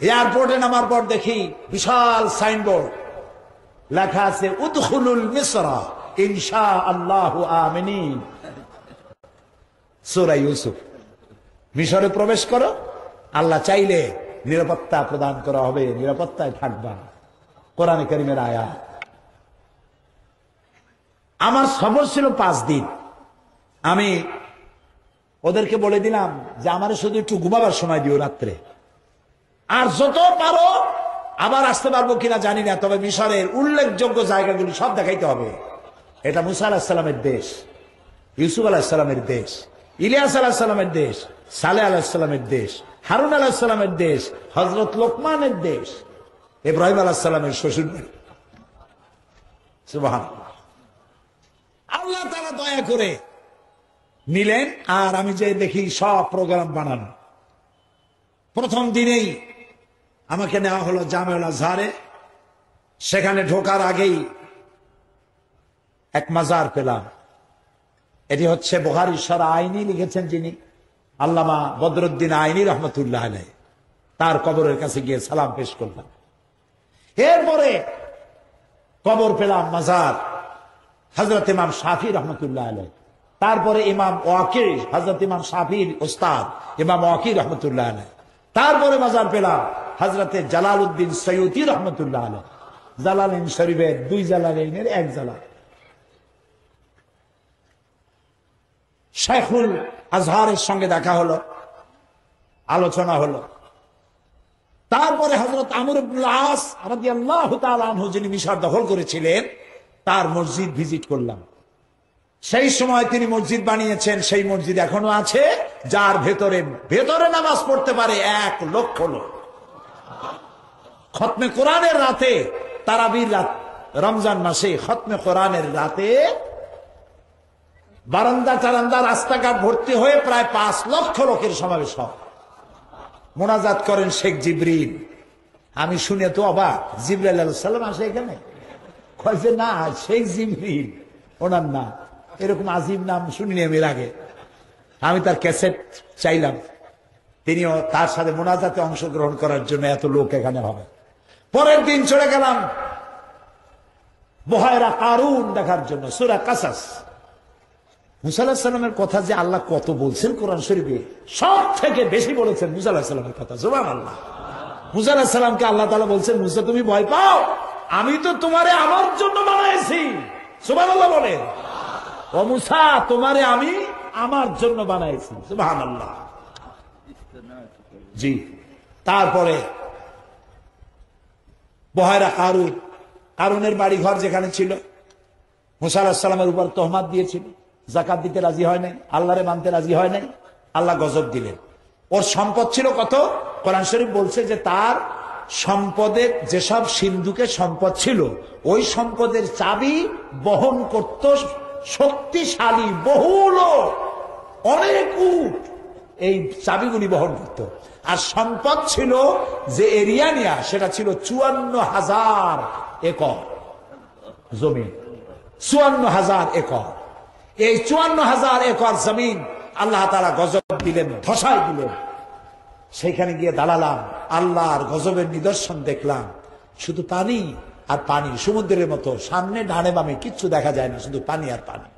এয়ারপোর্টে নামার পর দেখি বিশাল সাইনবোর্ড, লেখা আছে উদখুলুল মিসরা ইনশাআল্লাহু আমিনিন। সূরা ইউসুফ, মিশরে প্রবেশ করো, আল্লাহ চাইলে নিরাপত্তা প্রদান করা হবে, নিরাপত্তায় থাকবা। কোরআনে কারীমের আয়াত। আমার সফর ছিল 5 দিন। আমি ওদেরকে বলে দিলাম যে আমারে শুধু একটু ঘুমাবার সময় দিও রাত্রে, আর যত পারো আবার আসতে পারবো কিনা জানি না, তবে মিশরের উল্লেখযোগ্য জায়গাগুলি সব দেখাইতে হবে। এটা মুসা আলাইহিস সালামের দেশ, ইউসুফ আলাইহিস সালামের দেশ, ইলিয়াস আলাইহিস সালামের দেশ, সালেহ আলাইহিস সালামের দেশ, হারুন আলাইহিস সালামের দেশ, হযরত লোকমানের দেশ, ইব্রাহিম আলাইহিস সালামের শ্বশুর বাড়ি। সুবহানাল্লাহ। আল্লাহ তাআলা দয়া করে নিলেন, আর আমি যে দেখি সব প্রোগ্রাম বানানো। প্রথম দিনেই আমাকে নেওয়া হলো জামেউল আজহারে। সেখানে ঢোকার আগেই এক মাজার পেলাম। এটি হচ্ছে বুখারীর শরহ আইনি লিখেছেন যিনি, আল্লামা বদরুদ্দিন আইনি রহমতুল্লাহ আলাইহি। তার কবরের কাছে গিয়ে সালাম পেশ করলাম। এরপরে কবর পেলাম মাজার হযরত ইমাম শাফি রহমতুল্লাহ আলাইহি। তারপরে ইমাম ওয়াকি, হযরত ইমাম শাফির ওস্তাদ ইমাম ওয়াকি রহমতুল্লাহ আলাইহি। তারপরে মাজার পেলাম হযরতে জালালউদ্দিন সৈয়দী রহমতুল্লাহ আলাইহি। জালালাইন শরীফের 2 জালালাইনের 1 জালাল। শাইখুল আজহারের সঙ্গে দেখা হলো, আলোচনা হলো। তারপরে হযরত আমর ইবনুল আস রাদিয়াল্লাহু তাআলা আনহু যিনি মিশর দখল করেছিলেন, তার মসজিদ ভিজিট করলাম। সেই সময় তিনি মসজিদ বানিয়েছেন, সেই মসজিদ এখনো আছে, যার ভেতরে নামাজ পড়তে পারে 1 লক্ষ লোক। খতমে কোরআনের রাতে, তারাবির রাত, রমজান মাসে খতমে কোরআনের রাতে বারান্দা টারান্দা রাস্তাঘাট ভর্তি হয়ে প্রায় 5 লক্ষ লোকের সমাবেশ হয়। মোনাজাত করেন শেখ জিবরিল। আমি শুনে তো অবাক, জিবরাইল আলাইহিস সালাম আসে এখানে? কয় যে না, শেখ জিবরিল ওনার নাম। এরকম আজীব নাম শুনিনি আমি এর আগে। আমি তার ক্যাসেট চাইলাম, তিনিও তার সাথে মোনাজাতে অংশগ্রহণ করার জন্য এত লোক এখানে হবে। পরের দিন চলে গেলাম বুহায়রা কারুন দেখার জন্য, সূরা কাসাস। মুসা আলাইহিস সালামের কথা যে আল্লাহ কত বলছেন কোরআন শরীফে, সব থেকে বেশি বলেছেন মুসা আলাইহিস সালামের কথা। সুবহানাল্লাহ। মুসা আলাইহিস সালামকে আল্লাহ তাআলা বলছেন, মুসা তুমি ভয় পাও, আমি তো তোমারে আমার জন্য বানাইছি। সুবহানাল্লাহ বলেন। ও মুসা, তোমারে আমি আমার জন্য বানাইছি। সুবহানাল্লাহ। জি। তারপরে বুহায়রা কারুন, কারুনের বাড়ি ঘর যেখানে ছিল, মুসা আলাইহিস সালামের উপর তহমাত দিয়েছিল, যাকাত দিতে রাজি হয় নাই, আল্লাহরে মানতে রাজি হয় নাই, আল্লাহ গজব দিলেন। ওর সম্পদ ছিল কত? কোরআন শরীফ বলছে যে তার সম্পদের যেসব সিন্ধুকে সম্পদ ছিল, ওই সম্পদের চাবি বহন করত শক্তিশালী বহু লোক, অনেক উট এই চাবিগুলি বহন করত। আর সম্পদ ছিল যে এরিয়া নিয়া, সেটা ছিল 54,000 একর জমি। 54,000 একর। এই 54,000 একর জমিন আল্লাহ তাআলা গজব দিলেন, ধসাই দিলেন। সেখানে গিয়ে দাঁড়ালাম, আল্লাহর গজবের নিদর্শন দেখলাম। শুধু পানি আর পানি, সমুদ্রের মতো, সামনে ডানে বামে কিচ্ছু দেখা যায় না, শুধু পানি আর পানি।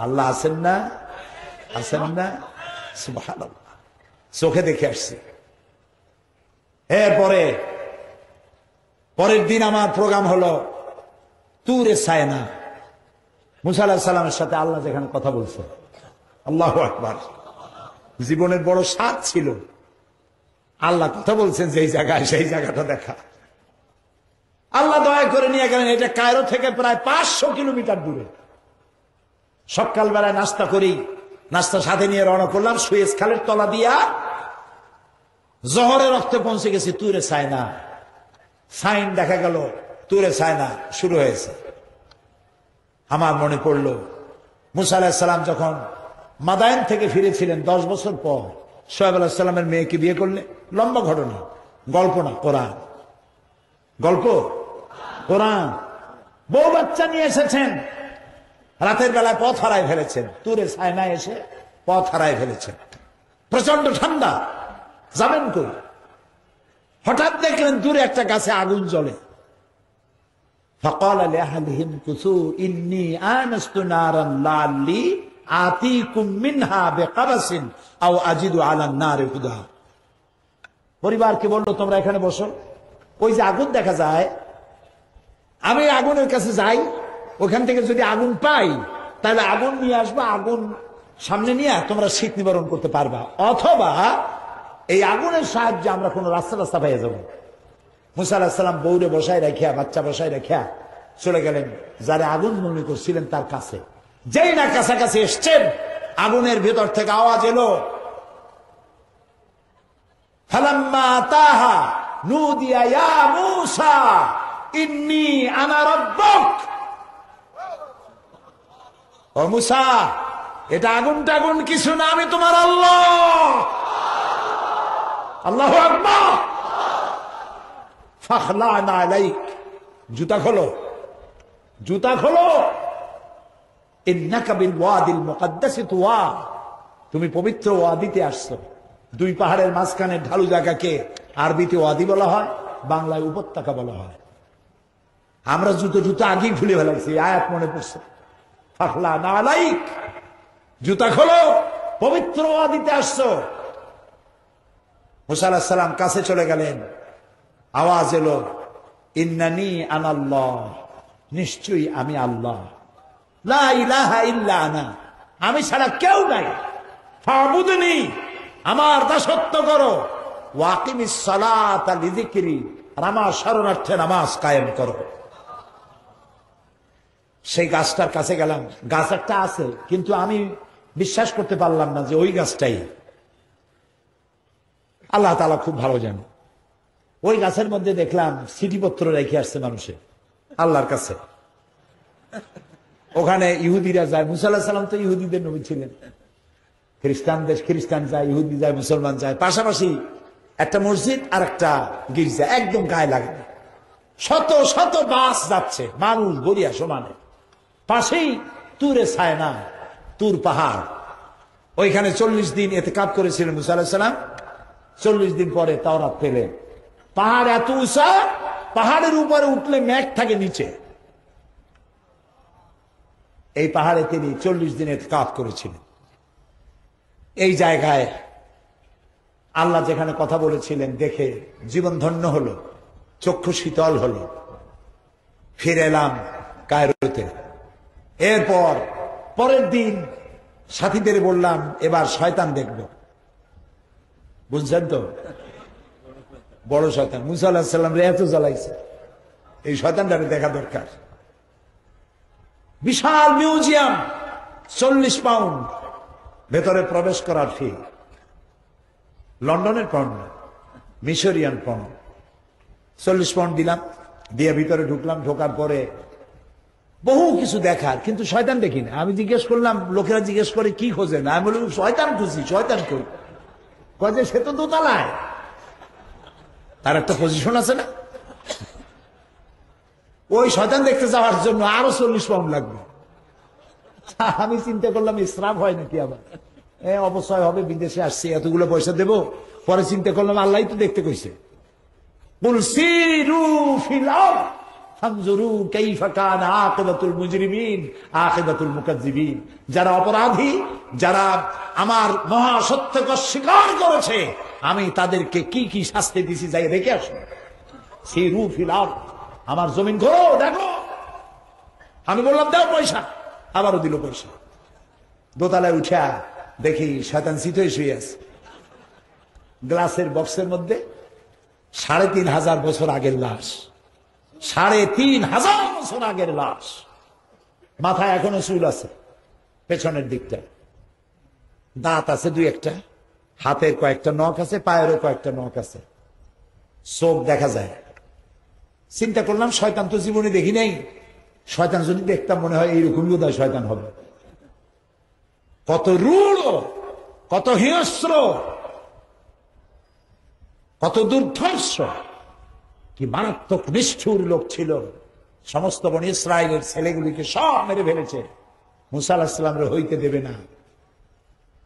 আল্লাহ আছেন না? আছেন না? সুবহানাল্লাহ। চোখে দেখে আসছি। এরপরে পরের দিন আমার প্রোগ্রাম হলো তুরে সায়না। মুসা আলাইহিস সালামের সাথে আল্লাহ যেখানে কথা বলছে, আল্লাহু আকবার। জীবনের বড় স্বাদ ছিল, আল্লাহ কথা বলছেন যেই জায়গায়, সেই জায়গাটা দেখা। আল্লাহ দয়া করে নিয়ে গেলেন। এটা কায়রো থেকে প্রায় 500 কিলোমিটার দূরে। সকালবেলায় নাস্তা করি, নাস্তা সাথে নিয়ে রওনা করলাম সুয়েজ খালের তলা দিয়া। জোহরের রক্তে পৌঁছে গেছি তুরে সায়না। সাইন দেখা গেল, তুরে সায়না শুরু হয়েছে। আমার মনে পড়ল মুসা আলাইহিস সালাম যখন মাদায়েন থেকে ফিরেছিলেন 10 বছর পর, শোয়েব আলাইহিস সালামের মেয়েকে বিয়ে করলে। লম্বা ঘটনা, গল্প না, কোরআন। গল্প, কোরআন। বউ বাচ্চা নিয়ে এসেছেন, রাতের বেলায় পথ হারায় ফেলেছেন। তুরে সায়নায় এসে পথ হারায় ফেলেছেন। প্রচন্ড ঠান্ডা, যাবেন কই? হঠাৎ দেখলেন দূরে একটা গাছে আগুন জ্বলে। فقال لأهلهم كثوا إني آنست نارا لعلي آتيكم منها بقبس أو أجد على النار هدى। পরিবারকে বলল তোমরা এখানে বসো, ওই যে আগুন দেখা যায়, আমি আগুনের কাছে যাই, ওখান থেকে যদি আগুন পাই তাহলে আগুন নিয়ে আসবো, আগুন সামনে নিয়ে তোমরা শীত নিবারণ করতে পারবা, অথবা এই আগুনের সাহায্যে আমরা কোনো রাস্তা পেয়ে যাবো। মুসা আলাইহিস সালাম বউরে বসায় রাখিয়া, বাচ্চা বসায় রাখিয়া চলে গেলেন যারা আগুন মনে করছিলেন তার কাছে। যেই না কাছাকাছি এসছেন, আগুনের ভেতর থেকে আওয়াজ এলো, ফালাম্মা আতাহা নুদিয়া ইয়া মূসা ইন্নী আনা রাব্বুক। ও মূসা, এটা আগুন টাগুন কিছু না, আমি তোমার আল্লাহ। আল্লাহু আকবার। ফাখলানা আলাইক, জুতা খোলো, জুতা খোলো। ইন্নাকা বিল ওয়াদিল মুকদ্দাসি তুওয়া, তুমি পবিত্র ওয়াদিতে আসছো। দুই পাহাড়ের মাঝখানে ঢালু জায়গাকে আরবিতে ওয়াদি বলা হয়, বাংলায় উপত্যকা বলা হয়। আমরা জুতো আগেই খুলে ফেলাইছি, আয়াত মনে পড়ছে। ফাখলানা আলাইক, জুতা খোলো, পবিত্র ওয়াদিতে আসছো। মুসা আলাইহিস সালাম কাছে চলে গেলেন, আওয়াজ এলো, ইন্নানি আনাল্লাহ, নিশ্চয়ই আমি আল্লাহ, লা ইলাহা ইল্লা আনা, আমি ছাড়া কেউ নাই, ফাবুদনি, আমার দাসত্ব করো, ওয়াকিমিস সালাতা লিযিকরি, আর আমার শরণার্থে নামাজ কায়েম করো। সেই গাছটার কাছে গেলাম, গাছ একটা আছে, কিন্তু আমি বিশ্বাস করতে পারলাম না যে ওই গাছটাই। আল্লাহ তাআলা খুব ভালো জানে। ওই গাছের মধ্যে দেখলাম চিঠিপত্র রেখে আসছে মানুষের আল্লাহর কাছে। ওখানে ইহুদিরা যায়, মুসা আলাইহিস সালাম তো ইহুদিদের নবী ছিলেন, খ্রিস্টান যায়, ইহুদি যায়, মুসলমান যায়, পাশাপাশি একটা মসজিদ আর একটা গির্জা একদম গায়ে লাগে। শত শত বাস যাচ্ছে, মানুষ গড়িয়া সমানে। পাশেই তুরে ছায়না, তুর পাহাড়, ওইখানে 40 দিন ইতিকাফ করেছিলেন মুসা আলাইহিস সালাম। 40 দিন পরে তাওরাত পেলেন। পাহাড় এত উঁচা, পাহাড়ের উপরে উঠলে মেঘ থাকে নিচে। এই পাহাড়ে তিনি 40 দিন ইতিকাফ করেছিলেন। এই জায়গায় আল্লাহ যেখানে কথা বলেছিলেন দেখে জীবন ধন্য হলো, চক্ষু শীতল হলো। ফিরে এলাম কায়রোতে। এরপর পরের দিন সাথীদের বললাম, এবার শয়তান দেখব। বুঝছেন তো, বড় শয়তান। মুসা আলাইহিস সালাম রে এত জ্বালাইছে, এই শয়তানটাকে দেখা দরকার। বিশাল মিউজিয়াম, 40 পাউন্ড ভেতরে প্রবেশ করার ফি। লন্ডনের পাউন্ড, মিশরিয়ান পাউন্ড। 40 পাউন্ড দিলাম, দিয়ে ভিতরে ঢুকলাম। ঢোকার পরে বহু কিছু দেখার, কিন্তু শয়তান দেখি না। আমি জিজ্ঞেস করলাম, লোকেরা জিজ্ঞেস করে কি খোঁজে না, আমি বলি শয়তান খুঁজি। শয়তান কই? কয় যে সে তো দোতলায়, তার একটা পজিশন আছে না। ওই শয়তান দেখতে যাওয়ার জন্য আরো 40 পাউন্ড লাগবে। আমি চিন্তা করলাম ইসরাফ হয় নাকি, আবার অবশ্যই হবে, বিদেশে আসছি এতগুলো পয়সা দেব। পরে চিন্তা করলাম আল্লাহ তো দেখতে কইছে, কুল সিরু ফিল আরদ ফানজুরু কাইফা কানা আকিবাতুল মুজরিমিন আকিবাতুল মুকাজ্জিবিন। যারা অপরাধী, যারা আমার মহা সত্যকে অস্বীকার করেছে, আমি তাদেরকে কি কি শাস্তি দিছি, যাই দেখে আসুন। সিরু ফিল আরদ, আমার জমিন ঘোরো দেখো। আমি বললাম দাও পয়সা, আবারও দিল পয়সা। দোতলায় উঠা দেখি শয়তান চিতই শুয়ে আছে, গ্লাসের বক্সের মধ্যে 3500 বছর আগের লাশ। 3500 বছর আগের লাশ। মাথায় এখনো চুল আছে, পেছনের দিকটা দাঁত আছে 2-1টা, হাতের কয়েকটা নখ আছে, পায়েরও কয়েকটা নখ আছে, চোখ দেখা যায়। চিন্তা করলাম শয়তান তো জীবনে দেখি নাই, শয়তান যদি দেখতাম মনে হয় এইরকমই বোধহয় শয়তান হবে। কত রূঢ়, কত হিংস্র, কত দুর্ধর্ষ, কি মারাত্মক নিষ্ঠুর লোক ছিল। সমস্ত বনি ইসরায়েলের ছেলেগুলিকে সব মেরে ফেলেছে। মুসা আলাইহিস সালামের হইতে দেবে না,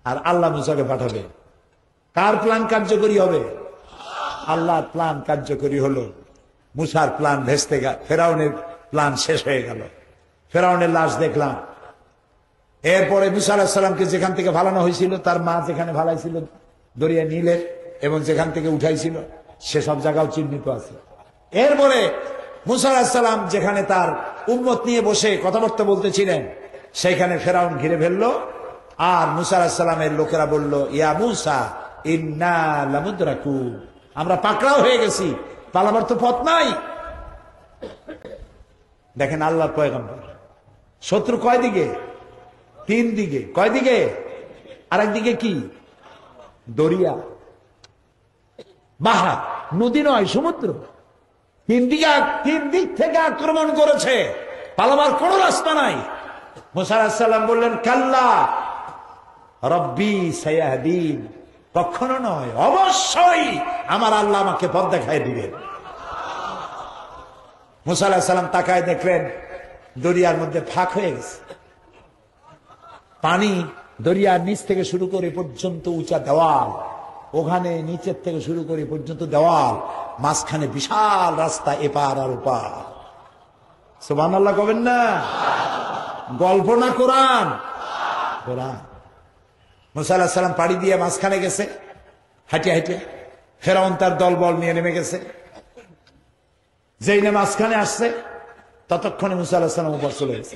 আর আল্লাহ মুসাকে পাঠাবে। কার প্ল্যান কার্যকরী হবে? আল্লাহর প্ল্যান কার্যকরী হলো। মুসার প্ল্যান ভেস্তে গেল, ফেরাউনের প্ল্যান শেষ হয়ে গেল। ফেরাউনের লাশ দেখলাম। এরপরে মুসা আলাইহিস সালামকে যেখান থেকে ভালানো হয়েছিল, তার মা যেখানে ভালাইছিল দরিয়া নীলের, এবং যেখান থেকে উঠাইছিল সেসব জায়গাও চিহ্নিত আছে। এরপরে মুসা আলাইহিস সালাম যেখানে তার উম্মত নিয়ে বসে কথাবার্তা বলতেছিলেন, সেখানে ফেরাউন ঘিরে ফেললো। আর মুসা আলাইহিস সালামের লোকেরা বলল, ইয়া মুসা ইন্না লামুদরাকুন, আমরা পাকড়াও হয়ে গেছি, পালাবার তো পথ নাই। দেখেন আল্লাহর পয়গম্বর, শত্রু কয় দিকে? তিন দিকে। কয় দিকে? আরেকদিকে কি? দরিয়া, বাহা, নদী নয়, সমুদ্র। তিন দিক থেকে আক্রমণ করেছে, পালাবার কোনো রাস্তা নাই। মুসা আলাইহিস সালাম বললেন, কাল্লা রব্বি সায়াহদিন, কখনো নয়, অবশ্যই আমার আল্লাহ আমাকে পথ দেখায় দিবেন। মুসা আলাইহিস সালাম তাকায় দেখলেন দরিয়ার মধ্যে ফাঁক হয়ে গেছে। পানি দরিয়ার নিচ থেকে শুরু করে পর্যন্ত উঁচা দেওয়াল, ওখানে নিচের থেকে শুরু করে পর্যন্ত দেওয়াল, মাঝখানে বিশাল রাস্তা, এপার আর ওপার। সুবহানাল্লাহ কবেন না? গল্প না কোরআন? কোরআন। মুসা আলাইহিস সালাম পাড়ি দিয়ে মাঝখানে গেছে, হাঁটে হাঁটে। ফেরাউন তার দলবল নিয়ে নেমে গেছে। যেই না মাঝখানে আসছে, ততক্ষণে মুসা আলাইহিস সালাম উপর চলে গেছে।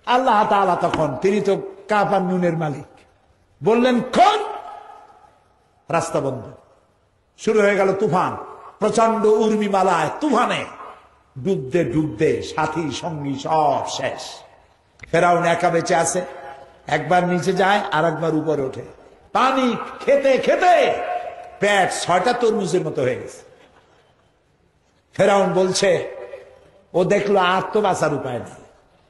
আল্লাহ তাআলা তখন, তিনি তো কাপ আর নুনের মালিক, বললেন কোন, রাস্তা বন্ধ। শুরু হয়ে গেল তুফান, প্রচন্ড উর্মিমালায়, তুফানে ডুবতে ডুবতে সাথী সঙ্গী সব শেষ। ফেরাউন একা বেঁচে আছে, একবার নিচে যায় আর একবার উপরে ওঠে। পানি খেতে খেতে পেট 6টা তরমুজের মতো হয়ে গেছে। ফেরাউন বলছে, ও দেখলো আর তো বাঁচার উপায় নেই।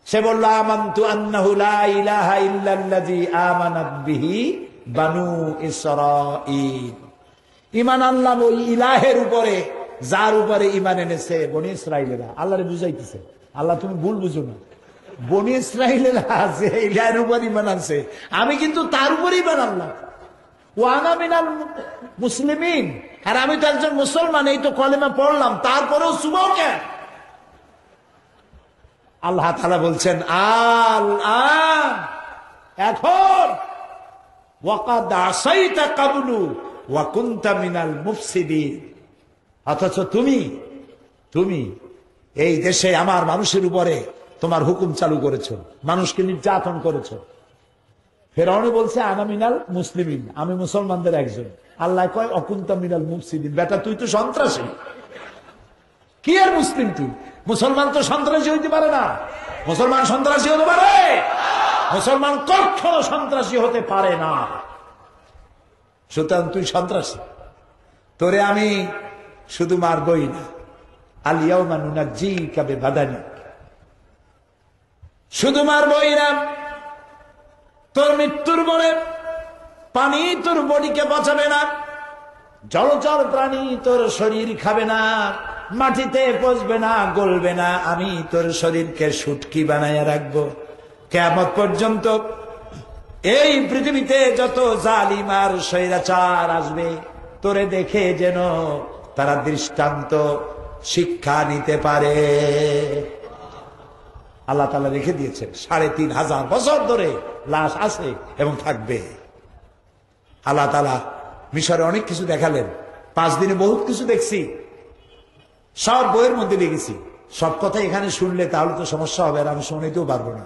সে বলল, আমানতু আন্নাহু লা ইলাহা ইল্লাল্লাযী আমানাত বিহি বানু ইসরাঈল। ঈমান আনলাম ওই ইলাহের উপরে, যার উপরে ঈমান এনেছে বনি ইসরাঈলেরা। আল্লাহরে বুঝাইতেছে, আল্লাহ তুমি ভুল বুঝো না, বনি ইসরাঈলেরা যে ইলাহের উপর ঈমান আনছে, আমি কিন্তু তার উপর ঈমান আনলাম। ওয়া আনা মিনাল মুসলিমিন, আর আমি তো একজন মুসলমান, এই তো কলেমা পড়লাম, তারপরেও সুবাও কেন? আল্লাহ তাআলা বলছেন, আল-আন, এখন, ওয়াকাদ আসাইতা ক্বাবলু ওয়া কুনতা মিনাল মুফসিদিন, অথচ তুমি এই দেশে আমার মানুষের উপরে তোমার হুকুম চালু করেছো, মানুষকে নির্যাতন করেছো। ফেরাউন বলছে, আনা মিনাল মুসলিমিন, আমি মুসলমানদের একজন। আল্লাহ কয়, অকুনতা মিনাল মুফসিদিন, বেটা তুই তো সন্ত্রাসী। কি আর মুসলিম তুই? মুসলমান তো সন্ত্রাসী হইতে পারে না। মুসলমান সন্ত্রাসী হতে পারে? মুসলমান কখনো সন্ত্রাসী হতে পারে না। সুতরাং তুই সন্ত্রাসী, তোরে আমি শুধু মারবই না, আল ইয়াউমা নুনাজ্জিকা বিবাদানিক, শুধু মারবই না, তোর মৃত্যুর পরে পানি তোর বডিকে বাঁচাবে না, জলচর প্রাণী তোর শরীর খাবে না, মাটিতে পচবে না, গলবে না, আমি তোর শরীরকে শুটকি বানাইয়া রাখবো কিয়ামত পর্যন্ত। এই পৃথিবীতে যত জালিম আর স্বৈরাচার আসবে, তোরে দেখে যেন তারা দৃষ্টান্ত শিক্ষা নিতে পারে। আল্লাহ তাআলা রেখে দিয়েছেন ৩৫০০ বছর ধরে লাশ আছে এবং থাকবে। আল্লাহ তাআলা মিশরে অনেক কিছু দেখালেন, 5 দিনে বহুত কিছু দেখছি, সব বইয়ের মধ্যে লিখেছি। সব কথা এখানে শুনলে তাহলে তো সমস্যা হবে, আর আমি শুনাইতেও পারবো না।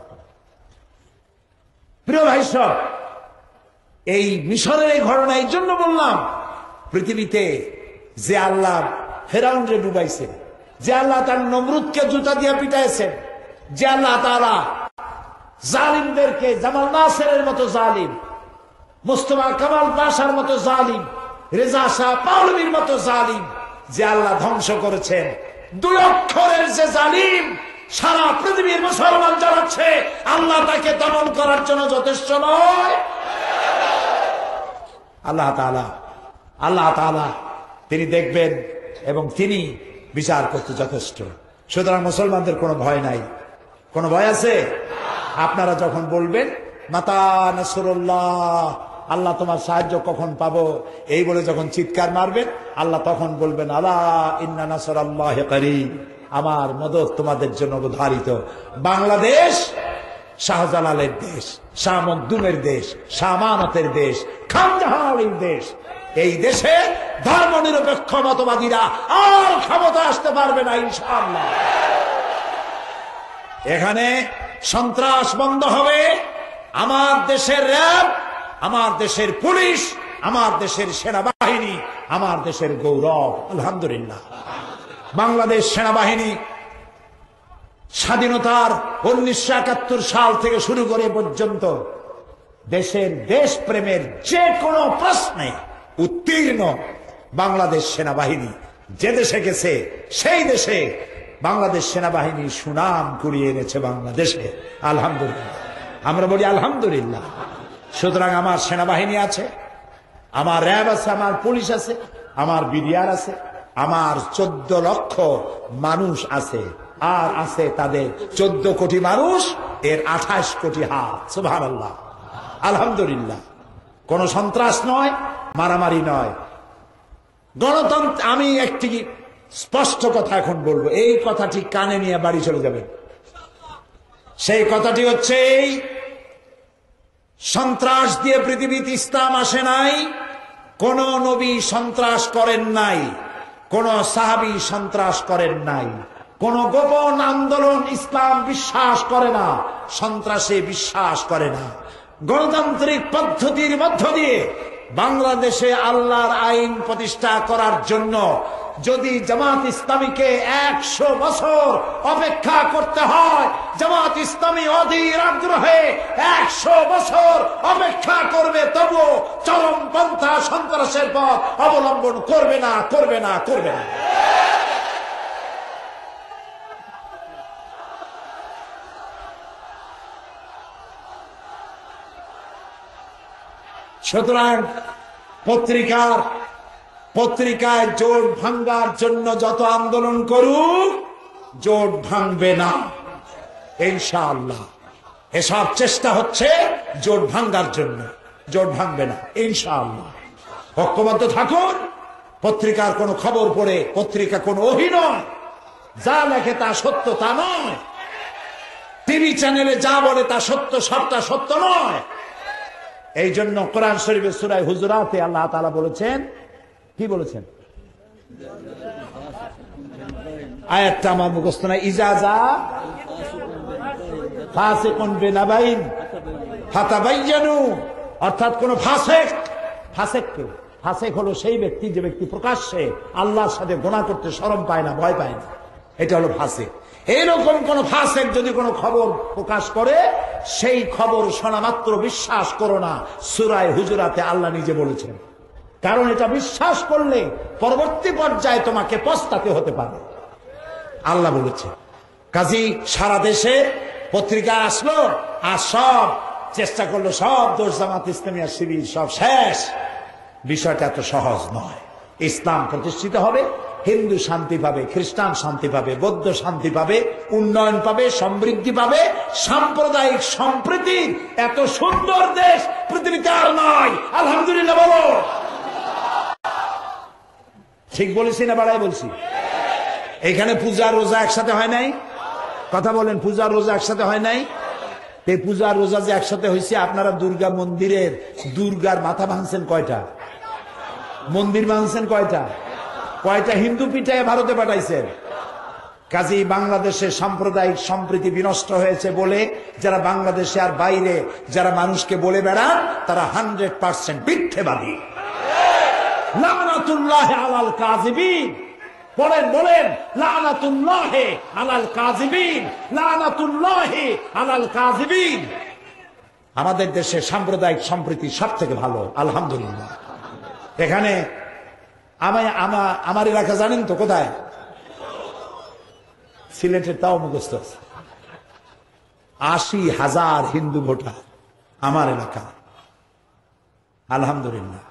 প্রিয় ভাই সব, এই মিশরের এই ঘটনা এই জন্য বললাম, পৃথিবীতে যে আল্লাহ ফেরাউনরে ডুবাইছে, যে আল্লাহ তার নমরুদকে জুতা দিয়ে পিটাইছেন, যে আল্লাহ তাআলা জালিমদেরকে, জামাল নাসেরের মতো জালিম, মুস্তফা কামাল পাশার মতো জালিম, রেজা শাহ পাহলভীর মতো জালিম যে আল্লাহ ধ্বংস করেছেন, 2 অক্ষরের যে জালিম সারা পৃথিবীর মুসলমান জানাচ্ছে, আল্লাহ তাকে দমন করার জন্য যথেষ্ট নয়। আল্লাহ তাআলা তিনি দেখবেন এবং তিনি বিচার করতে যথেষ্ট। সুতরাং মুসলমানদের কোনো ভয় নাই। কোনো ভয় আছে? আপনারা যখন বলবেন মাতা নাসরুল্লাহ আল্লাহ তোমার সাহায্য কখন পাবো, এই বলে যখন চিৎকার মারবেন আল্লাহ তখন বলবেন আলা ইন্না নাসরাল্লাহি করিব, আমার মদদ তোমাদের জন্য অবধারিত। বাংলাদেশ শাহজালালের দেশ, শাহ মখদুমের দেশ, শাহ আমানতের দেশ, খানজাহানের দেশ। এই দেশে ধর্ম নিরপেক্ষ মতবাদীরা আর ক্ষমতা আসতে পারবে না ইনশাআল্লাহ। এখানে সন্ত্রাস বন্ধ হবে। আমার দেশের র্যাব, আমার দেশের পুলিশ, আমার দেশের সেনাবাহিনী আমার দেশের গৌরব। আলহামদুলিল্লাহ। বাংলাদেশ সেনাবাহিনী স্বাধীনতার 1971 সাল থেকে শুরু করে পর্যন্ত দেশের দেশপ্রেমের যে কোনো প্রশ্নে উত্তীর্ণ। বাংলাদেশ সেনাবাহিনী যে দেশে গেছে সেই দেশে বাংলাদেশ সেনাবাহিনী সুনাম কুড়িয়ে এনেছে বাংলাদেশে। আলহামদুলিল্লাহ, আমরা বলি আলহামদুলিল্লাহ। সুতরাং আমার সেনাবাহিনী আছে, আমার র্যাব আছে, আমার পুলিশ আছে, আমার বিডিআর আছে, আমার 14 লক্ষ মানুষ আছে, আর আছে তাদের 14 কোটি মানুষ, এর 28 কোটি হাত। সুবহানাল্লাহ, আলহামদুলিল্লাহ। কোন সন্ত্রাস নয়, মারামারি নয়, গণতন্ত্র। আমি একটি স্পষ্ট কথা এখন বলবো, এই কথাটি কানে নিয়ে বাড়ি চলে যাবেন। সেই কথাটি হচ্ছে এই, সন্ত্রাস দিয়ে পৃথিবীতে ইসলাম আসে নাই, কোন নবী সন্ত্রাস করেন নাই, কোন সাহাবী সন্ত্রাস করেন নাই, কোন গোপন আন্দোলন ইসলাম বিশ্বাস করে না, সন্ত্রাসে বিশ্বাস করে না। গণতান্ত্রিক পদ্ধতির মধ্য দিয়ে বাংলাদেশে আল্লাহর আইন প্রতিষ্ঠা করার জন্য যদি জামাত ইসলামীকে 100 বছর অপেক্ষা করতে হয়, জামাত ইসলামী অধীর আগ্রহে 100 বছর অপেক্ষা করবে, তবুও চরমপন্থা সন্ত্রাসের পথ অবলম্বন করবে না, করবে না, করবে না। সুতরাং পত্রিকায় জোট ভাঙ্গার জন্য যত আন্দোলন করুক, জোট ভাঙবে না ইনশাআল্লাহ। এসব চেষ্টা হচ্ছে জোট ভাঙ্গার জন্য, জোট ভাঙবে না ইনশাআল্লাহ। ঐক্যবদ্ধ থাকুন। পত্রিকার কোন খবর পড়ে, পত্রিকা কোন ওহী নয়, যা লেখে তা সত্য তা নয়, টিভি চ্যানেলে যা বলে তা সত্য, সবটা সত্য নয়। এই জন্য কোরআন শরীফের সূরা হুজুরাতে আল্লাহ তাআলা বলেছেন, কি বলেছেন? আয়াতটা আমার মুখস্থ নাই। ইজাজা ফাসিকুন বিনাবাইন ফাতাবায়ানু, অর্থাৎ কোন ফাসিক, ফাসিক হলো সেই ব্যক্তি যে ব্যক্তি প্রকাশ্যে আল্লাহর সাথে গুনাহ করতে শরম পায় না, ভয় পায় না, এটা হলো ফাসিক। এইরকম কোন ফাসিক যদি কোনো খবর প্রকাশ করে, সেই খবর শোনা মাত্র বিশ্বাস করো না। সূরা হুজুরাতে আল্লাহ নিজে বলেছেন, কারণ এটা বিশ্বাস করলে পরবর্তী পর্যায়ে তোমাকে পস্তাতে হতে পারে, আল্লাহ বলেছে। কাজী সারা দেশে পত্রিকা আসলো আর সব চেষ্টা করলো, সব দোষ জামাত ইসলামী আর শিবির, সব শেষ। বিষয়টা এত সহজ নয়। ইসলাম প্রতিষ্ঠিত হবে, হিন্দু শান্তি পাবে, খ্রিস্টান শান্তি পাবে, বৌদ্ধ শান্তি পাবে, উন্নয়ন পাবে, সমৃদ্ধি পাবে, সাম্প্রদায়িক সম্প্রীতির এত সুন্দর দেশ পৃথিবীতে আর নয়। আলহামদুলিল্লাহ বলো। ঠিক বলেছি না বাড়াই বলছি? এখানে পূজা রোজা একসাথে হয় নাই? কথা বলেন, পূজা রোজা একসাথে হয় নাই? এই পূজা রোজা যে একসাথে হয়েছে, আপনারা দুর্গা মন্দিরের দুর্গার মাথা ভাঙছেন কয়টা? মন্দির ভাঙছেন কয়টা? কয়টা হিন্দু পিঠায় ভারতে পাঠাইছেন? কাজেই বাংলাদেশে সাম্প্রদায়িক সম্প্রীতি বিনষ্ট হয়েছে বলে যারা বাংলাদেশে আর বাইরে যারা মানুষকে বলে বেড়ান, তারা 100% মিথ্যেবাদী। লানাতুল্লাহি আলাল কাযিবিন। বলেন লানাতুল্লাহি আলাল কাযিবিন, লানাতুল্লাহি আলাল কাযিবিন। আমাদের দেশে সাম্প্রদায়িক সম্প্রীতি সব থেকে ভালো, আলহামদুলিল্লাহ। এখানে আমার এলাকা জানেন তো কোথায়? সিলেটের, তাও মুখস্থ আছে। 80,000 হিন্দু ভোটার আমার এলাকা, আলহামদুলিল্লাহ।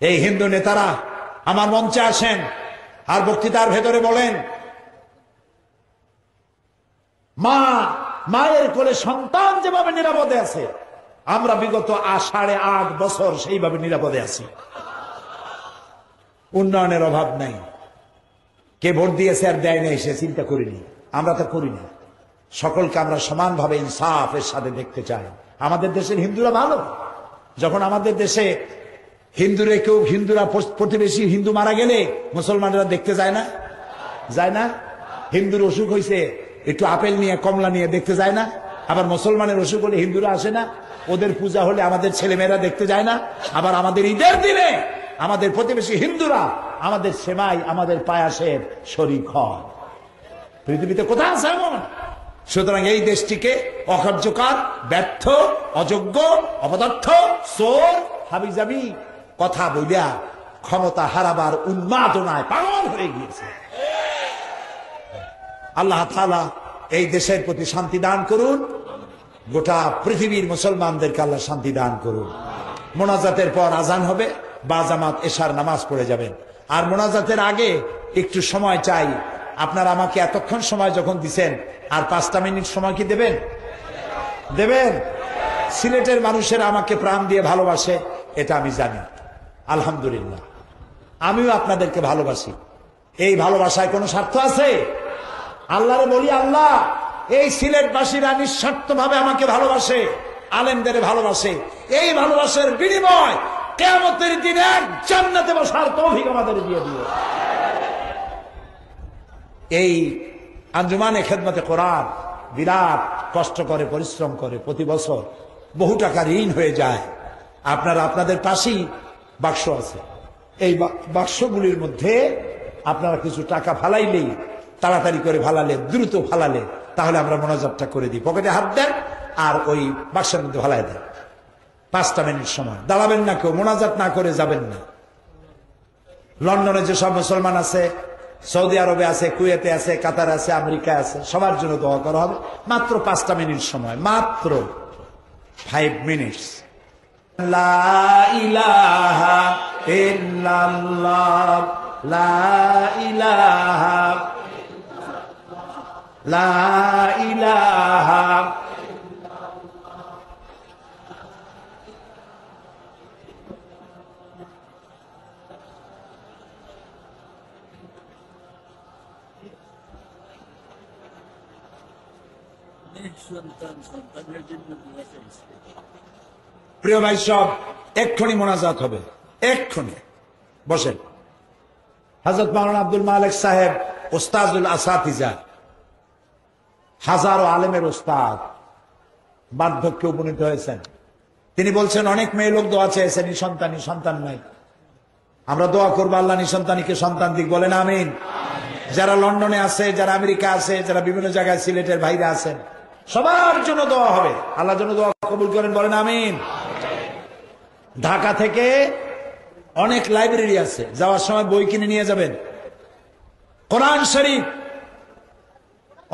এই হিন্দু নেতারা আমার মঞ্চে আসেন আর বক্তৃতার ভেতরে বলেন, মায়ের কোলে সন্তান যেভাবে নিরাপদে আছে, আমরা বিগত 8.5 বছর সেইভাবে নিরাপদে আছি। উন্নয়নের অভাব নাই। কে ভোট দিয়েছে আর দেয় নাই সে চিন্তা করিনি, আমরা তো করি না। সকলকে আমরা সমানভাবে ইনসাফের সাথে দেখতে চাই। আমাদের দেশের হিন্দুরা ভালো। যখন আমাদের দেশে হিন্দুরা প্রতিবেশী হিন্দু মারা গেলে মুসলমানরা দেখতে যায় না? যায় না? হিন্দুর অসুখ হয়েছে, একটু আপেল নিয়ে কমলা নিয়ে দেখতে যায় না? আবার মুসলমানের অসুখ হলে হিন্দুরা আসে না? ওদের পূজা হলে আমাদের ছেলেমেয়েরা দেখতে যায় না? আবার আমাদের ঈদের দিনে আমাদের প্রতিবেশী হিন্দুরা আমাদের সেমাই, আমাদের পায়াসের শরীক হয়। পৃথিবীতে কোথায় আছে এমন? সুতরাং এই দেশটিকে অকার্যকর, ব্যর্থ, অযোগ্য, অপদার্থ, চোর, হাবিজাবি কথা বলিয়া ক্ষমতা হারাবার উন্মাদনায় পাগল হয়ে গিয়েছে। আল্লাহ তাআলা এই দেশের প্রতি শান্তি দান করুন। গোটা পৃথিবীর মুসলমানদেরকে আল্লাহ শান্তি দান করুন। মোনাজাতের পর আজান হবে, বা জামাত এশার নামাজ পড়ে যাবেন। আর মোনাজাতের আগে একটু সময় চাই। আপনারা আমাকে এতক্ষণ সময় যখন দিচ্ছেন, আর 5টা মিনিট সময় কি দেবেন? দেবেন? সিলেটের মানুষেরা আমাকে প্রাণ দিয়ে ভালোবাসে, এটা আমি জানি। আলহামদুলিল্লাহ, আমিও আপনাদেরকে ভালোবাসি। এই ভালোবাসায় কোনো স্বার্থ আছে? আল্লাহরে বলি, আল্লাহ, এই সিলেটবাসীরা নিঃস্বার্থভাবে আমাকে ভালোবাসে, আলেমদের ভালোবাসে। এই ভালোবাসার বিনিময় কিয়ামতের দিনে জান্নাতে বসার তৌফিক আমাদের দিয়ে দিও। এই আঞ্জুমানে খেদমতে কোরআন বিরাট কষ্ট করে, পরিশ্রম করে, প্রতি বছর বহু টাকা ঋণ হয়ে যায়। আপনারা আপনাদের পাশেই বাক্স আছে, এই বাক্সগুলির মধ্যে আপনারা কিছু টাকা ফালাইলেই, তাড়াতাড়ি করে ফালালে, দ্রুত ফালালে, তাহলে আমরা মোনাজাতটা করে দিই। পকেটে হাত দেন আর ওই বাক্সের মধ্যে ফালাই দেন। 5টা মিনিট সময় দাঁড়াবেন না, কেউ মোনাজাত না করে যাবেন না। লন্ডনে যেসব মুসলমান আছে, সৌদি আরবে আছে, কুয়েতে আছে, কাতার আছে, আমেরিকা আছে, সবার জন্য দোয়া করা হবে। মাত্র 5টা মিনিট সময়, মাত্র 5 মিনিটস। লা ইলাহা ইল্লাল্লাহ, লা ইলাহা, লা ইলাহা। প্রিয় ভাই সব, এক্ষুনি মোনাজাত হবে, এক্ষুনি বসেন। হযরত মাওলানা আব্দুল মালিক সাহেব উস্তাজুল আসাতিজা, হাজারো আলেমের উস্তাদ, বার্ধক্যে উপনীত হয়েছেন। তিনি বলছেন, অনেক মেয়ে লোক দোয়া চেয়েছেন, সন্তান নাই। আমরা দোয়া করবো আল্লাহ নিঃসন্তানীকে সন্তান দিক, বলেন আমিন। যারা লন্ডনে আছে, যারা আমেরিকা আছে, যারা বিভিন্ন জায়গায় সিলেটের ভাইরা আছেন, সবার জন্য দোয়া হবে। আল্লাহ যেন দোয়া কবুল করেন, বলেন আমিন। ঢাকা থেকে অনেক লাইব্রেরি আছে, যাওয়ার সময় বই কিনে নিয়ে যাবেন। কোরআন শরীফ